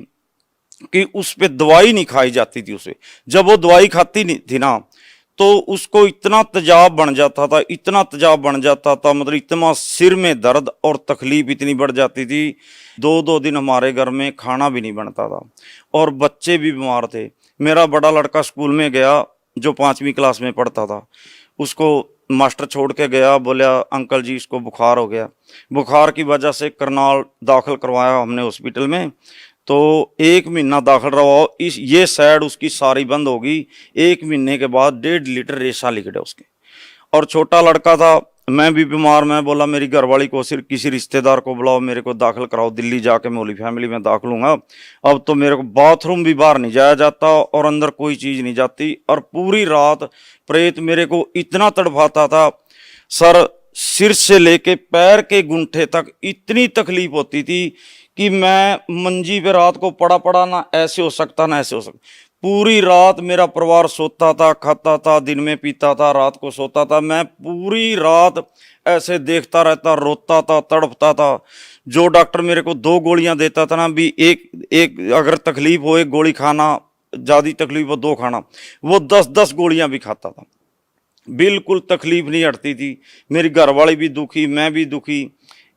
कि उस पर दवाई नहीं खाई जाती थी उसे। जब वो दवाई खाती नहीं थी ना, तो उसको इतना तेजाब बन जाता था, इतना तेजाब बन जाता था, मतलब इतना सिर में दर्द और तकलीफ इतनी बढ़ जाती थी। 2-2 दिन हमारे घर में खाना भी नहीं बनता था और बच्चे भी बीमार थे। मेरा बड़ा लड़का स्कूल में गया जो 5वीं क्लास में पढ़ता था, उसको मास्टर छोड़ के गया, बोला अंकल जी इसको बुखार हो गया। बुखार की वजह से करनाल दाखिल करवाया हमने हॉस्पिटल में। तो 1 महीना दाखिल रहा, ये साइड उसकी सारी बंद होगी। 1 महीने के बाद 1.5 लीटर रेशा लिखड़े उसके। और छोटा लड़का था, मैं भी बीमार। मैं बोला मेरी घरवाली को सिर्फ किसी रिश्तेदार को बुलाओ, मेरे को दाखिल कराओ दिल्ली जाके, मैं होली फैमिली में दाखिल हूँगा। अब तो मेरे को बाथरूम भी बाहर नहीं जाया जाता और अंदर कोई चीज़ नहीं जाती। और पूरी रात प्रेत मेरे को इतना तड़पाता था, सर सिर से लेके पैर के गुंठे तक इतनी तकलीफ होती थी कि मैं मंजी पे रात को पड़ा ना ऐसे हो सकता ना ऐसे हो सकता। पूरी रात मेरा परिवार सोता था, खाता था, दिन में पीता था, रात को सोता था। मैं पूरी रात ऐसे देखता रहता, रोता था, तड़पता था। जो डॉक्टर मेरे को 2 गोलियां देता था ना, भी एक अगर तकलीफ हो 1 गोली खाना, ज़्यादा तकलीफ हो 2 खाना, वो 10-10 गोलियां भी खाता था। बिल्कुल तकलीफ नहीं हटती थी। मेरी घरवाली भी दुखी, मैं भी दुखी।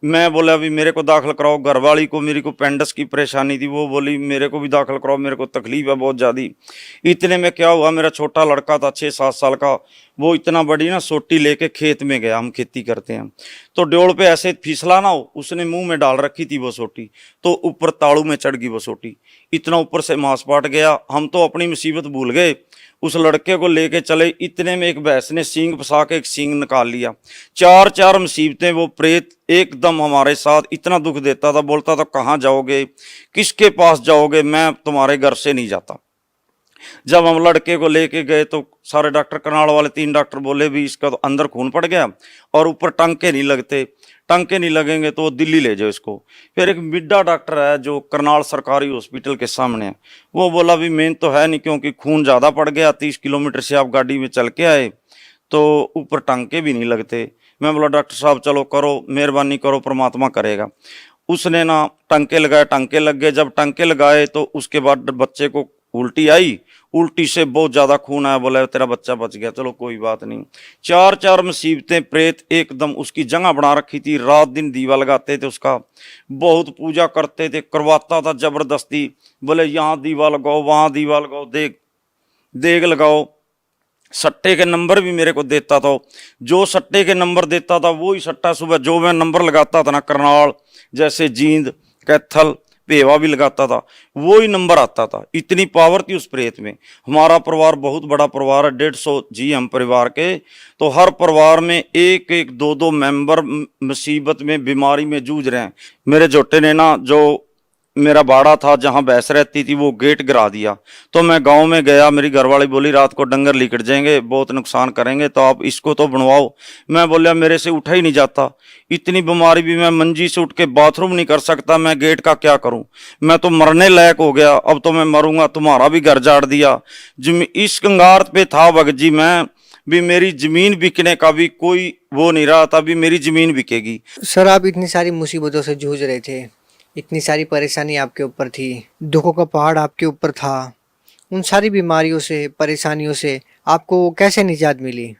मैं बोला अभी मेरे को दाखिल कराओ। घरवाली को मेरी को पेंडस की परेशानी थी, वो बोली मेरे को भी दाखिल कराओ, मेरे को तकलीफ है बहुत ज़्यादा। इतने में क्या हुआ, मेरा छोटा लड़का था 6-7 साल का, वो इतना बड़ी ना सोटी लेके खेत में गया, हम खेती करते हैं, तो ड्योड़ पे ऐसे फिसला ना हो, उसने मुंह में डाल रखी थी वो सोटी, तो ऊपर ताड़ू में चढ़ गई वो सोटी। इतना ऊपर से मांस पाट गया। हम तो अपनी मुसीबत भूल गए, उस लड़के को लेके चले। इतने में एक भैंस ने सींग फंसा के एक सींग निकाल लिया। 4 मुसीबतें। वो प्रेत एकदम हमारे साथ इतना दुख देता था, बोलता था कहाँ जाओगे, किसके पास जाओगे, मैं तुम्हारे घर से नहीं जाता। जब हम लड़के को लेके गए तो सारे डॉक्टर, करनाल वाले 3 डॉक्टर बोले भी इसका तो अंदर खून पड़ गया और ऊपर टांके नहीं लगते, टांके नहीं लगेंगे तो दिल्ली ले जाओ इसको। फिर एक मिड्डा डॉक्टर है जो करनाल सरकारी हॉस्पिटल के सामने है, वो बोला भी मेन तो है नहीं, क्योंकि खून ज़्यादा पड़ गया, 30 किलोमीटर से आप गाड़ी में चल के आए तो ऊपर टांके भी नहीं लगते। मैं बोला डॉक्टर साहब चलो करो, मेहरबानी करो, परमात्मा करेगा। उसने ना टांके लगाए, टांके लग गए। जब टांके लगाए तो उसके बाद बच्चे को उल्टी आई, उल्टी से बहुत ज़्यादा खून आया। बोला तेरा बच्चा बच गया, चलो कोई बात नहीं। 4 मुसीबतें। प्रेत एकदम उसकी जगह बना रखी थी, रात दिन दीवा लगाते थे उसका, बहुत पूजा करते थे, करवाता था जबरदस्ती। बोले यहाँ दीवा लगाओ, वहाँ दीवा लगाओ, देग लगाओ। सट्टे के नंबर भी मेरे को देता था। जो सट्टे के नंबर देता था वो ही सट्टा सुबह जो मैं नंबर लगाता था ना, करनाल जैसे जींद, कैथल, पेवा भी लगाता था, वो ही नंबर आता था। इतनी पावर थी उस प्रेत में। हमारा परिवार बहुत बड़ा परिवार है, 150 जी हम परिवार के। तो हर परिवार में 1-1, 2-2 मेंबर मुसीबत में, बीमारी में जूझ रहे हैं। मेरे जोटे ने ना, जो मेरा बाड़ा था जहाँ भैंस रहती थी, वो गेट गिरा दिया। तो मैं गांव में गया, मेरी घरवाली बोली रात को डंगर लिकट जाएंगे, बहुत नुकसान करेंगे, तो आप इसको तो बनवाओ। मैं बोलिया मेरे से उठा ही नहीं जाता, इतनी बीमारी भी, मैं मंजी से उठ के बाथरूम नहीं कर सकता, मैं गेट का क्या करूं, मैं तो मरने लायक हो गया, अब तो मैं मरूंगा, तुम्हारा भी घर जाड़ दिया। जो इस कंगार पे था भगत जी मैं, भी मेरी जमीन बिकने का भी कोई वो नहीं रहा था, भी मेरी जमीन बिकेगी। सर आप इतनी सारी मुसीबतों से जूझ रहे थे, इतनी सारी परेशानी आपके ऊपर थी, दुखों का पहाड़ आपके ऊपर था, उन सारी बीमारियों से परेशानियों से आपको कैसे निजात मिली?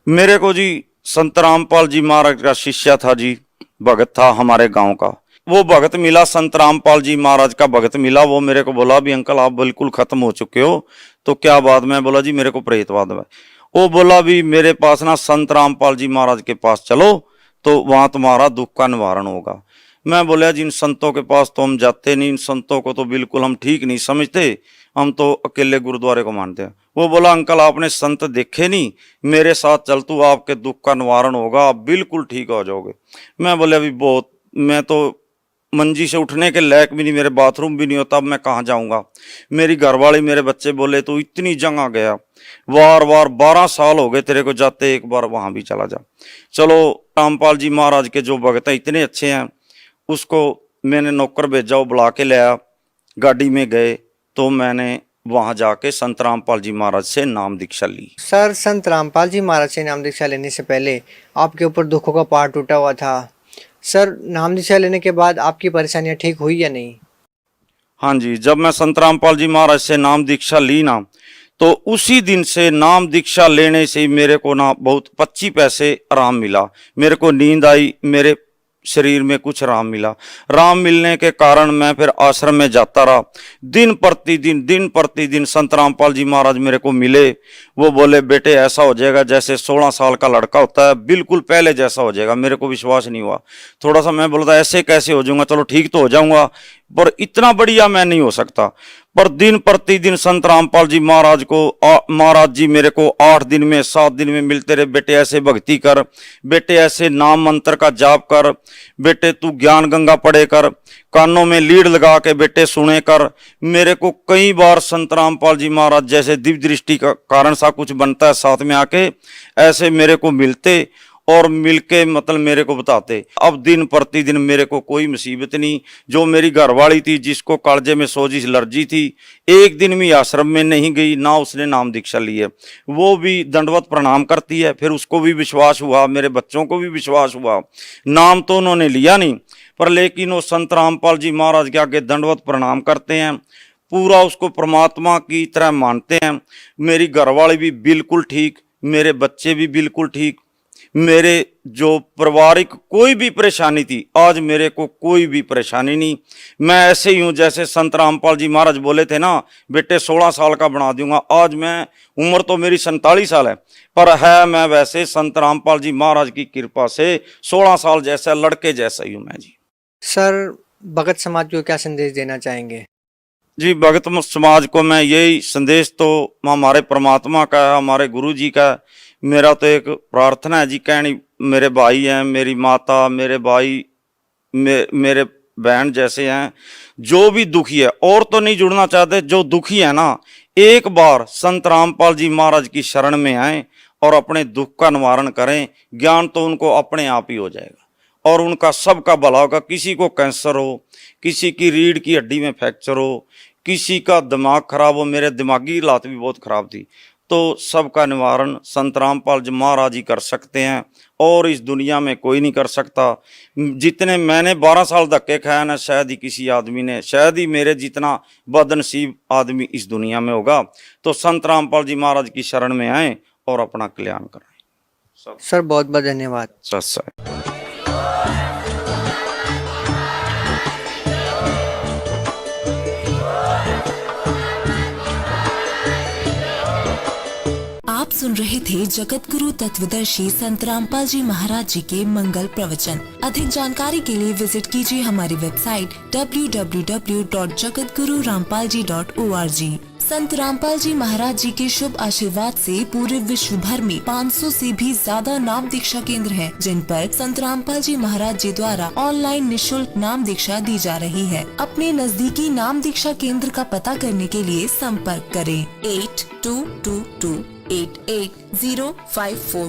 मेरे को जी संत रामपाल जी महाराज का शिष्य था जी, भगत था हमारे गांव का। वो भगत मिला, संत रामपाल जी महाराज का भगत मिला। वो मेरे को बोला भी अंकल आप बिल्कुल खत्म हो चुके हो, तो क्या बात? मैं बोला जी मेरे को प्रेतवाद है। वो बोला भी मेरे पास ना संत रामपाल जी महाराज के पास चलो, तो वहां तुम्हारा दुख का निवारण होगा। मैं बोला जी इन संतों के पास तो हम जाते नहीं, इन संतों को तो बिल्कुल हम ठीक नहीं समझते, हम तो अकेले गुरुद्वारे को मानते हैं। वो बोला अंकल आपने संत देखे नहीं, मेरे साथ चल तू, आपके दुख का निवारण होगा, आप बिल्कुल ठीक हो जाओगे। मैं बोले अभी बहुत, मैं तो मंजी से उठने के लायक भी नहीं, मेरे बाथरूम भी नहीं होता, अब मैं कहाँ जाऊंगा। मेरी घरवाली मेरे बच्चे बोले तो इतनी जगह गया, वार वार 12 साल हो गए तेरे को जाते, एक बार वहां भी चला जा। चलो रामपाल जी महाराज के जो भगत हैं इतने अच्छे हैं, उसको मैंने नौकर भेजा, वो बुला के लाया, गाड़ी में गए, तो मैंने वहां जाके संत रामपाल जी महाराज से नाम दीक्षा ली। सर संत रामपाल जी महाराज से नाम दीक्षा लेने से पहले आपके ऊपर दुखों का पहाड़ टूटा हुआ था। सर नाम दीक्षा लेने के बाद आपकी परेशानियां ठीक हुई या नहीं? हाँ जी, जब मैं संत रामपाल जी महाराज से नाम दीक्षा ली ना, तो उसी दिन से नाम दीक्षा लेने से ही मेरे को ना बहुत 25 पैसे आराम मिला, मेरे को नींद आई, मेरे शरीर में कुछ आराम मिला। राम मिलने के कारण मैं फिर आश्रम में जाता रहा। दिन प्रतिदिन संत रामपाल जी महाराज मेरे को मिले। वो बोले बेटे ऐसा हो जाएगा जैसे 16 साल का लड़का होता है, बिल्कुल पहले जैसा हो जाएगा। मेरे को विश्वास नहीं हुआ, थोड़ा सा मैं बोलता ऐसे कैसे हो जाऊंगा, चलो ठीक तो हो जाऊंगा, पर इतना बढ़िया मैं नहीं हो सकता। पर दिन प्रतिदिन संत रामपाल जी महाराज जी मेरे को 8 दिन में 7 दिन में मिलते रहे। बेटे ऐसे भक्ति कर, बेटे ऐसे नाम मंत्र का जाप कर, बेटे तू ज्ञान गंगा पढ़े कर, कानों में लीड लगा के बेटे सुने कर। मेरे को कई बार संत रामपाल जी महाराज जैसे दिव्य दृष्टि का कारण सा कुछ बनता है, साथ में आके ऐसे मेरे को मिलते और मिलके मतलब मेरे को बताते। अब दिन प्रतिदिन मेरे को कोई मुसीबत नहीं। जो मेरी घरवाली थी जिसको कालजे में सोजिश एलर्जी थी, एक दिन भी आश्रम में नहीं गई, ना उसने नाम दीक्षा ली है, वो भी दंडवत प्रणाम करती है। फिर उसको भी विश्वास हुआ, मेरे बच्चों को भी विश्वास हुआ। नाम तो उन्होंने लिया नहीं, पर लेकिन वो संत रामपाल जी महाराज के आगे दंडवत प्रणाम करते हैं, पूरा उसको परमात्मा की तरह मानते हैं। मेरी घरवाली भी बिल्कुल ठीक, मेरे बच्चे भी बिल्कुल ठीक, मेरे जो पारिवारिक कोई भी परेशानी थी, आज मेरे को कोई भी परेशानी नहीं। मैं ऐसे ही हूँ जैसे संत रामपाल जी महाराज बोले थे ना, बेटे 16 साल का बना दूंगा। आज मैं, उम्र तो मेरी 47 साल है, पर है मैं वैसे संत रामपाल जी महाराज की कृपा से 16 साल जैसा लड़के जैसा ही हूँ मैं जी। सर भगत समाज को क्या संदेश देना चाहेंगे? जी भगत समाज को मैं यही संदेश, तो हमारे परमात्मा का है, हमारे गुरु जी का है। मेरा तो एक प्रार्थना है जी, कहनी मेरे भाई हैं, मेरी माता, मेरे भाई, मेरे बहन जैसे हैं, जो भी दुखी है, और तो नहीं जुड़ना चाहते, जो दुखी है ना, एक बार संत रामपाल जी महाराज की शरण में आए और अपने दुख का निवारण करें। ज्ञान तो उनको अपने आप ही हो जाएगा और उनका सबका भला होगा। किसी को कैंसर हो, किसी की रीढ़ की हड्डी में फ्रैक्चर हो, किसी का दिमाग खराब हो, मेरे दिमागी हालत भी बहुत खराब थी, तो सबका निवारण संत रामपाल जी महाराज ही कर सकते हैं, और इस दुनिया में कोई नहीं कर सकता। जितने मैंने 12 साल धक्के खाया ना, शायद ही किसी आदमी ने, शायद ही मेरे जितना बदनसीब आदमी इस दुनिया में होगा। तो संत रामपाल जी महाराज की शरण में आए और अपना कल्याण कराएं। सर बहुत बहुत धन्यवाद। सत्संग। आप सुन रहे थे जगत गुरु तत्वदर्शी संत रामपाल जी महाराज जी के मंगल प्रवचन। अधिक जानकारी के लिए विजिट कीजिए हमारी वेबसाइट www.jagatgururampalji.org। संत रामपाल जी महाराज जी के शुभ आशीर्वाद से पूरे विश्व भर में 500 से भी ज्यादा नाम दीक्षा केंद्र हैं, जिन पर संत रामपाल जी महाराज जी द्वारा ऑनलाइन निशुल्क नाम दीक्षा दी जा रही है। अपने नजदीकी नाम दीक्षा केंद्र का पता करने के लिए संपर्क करें 8222888054।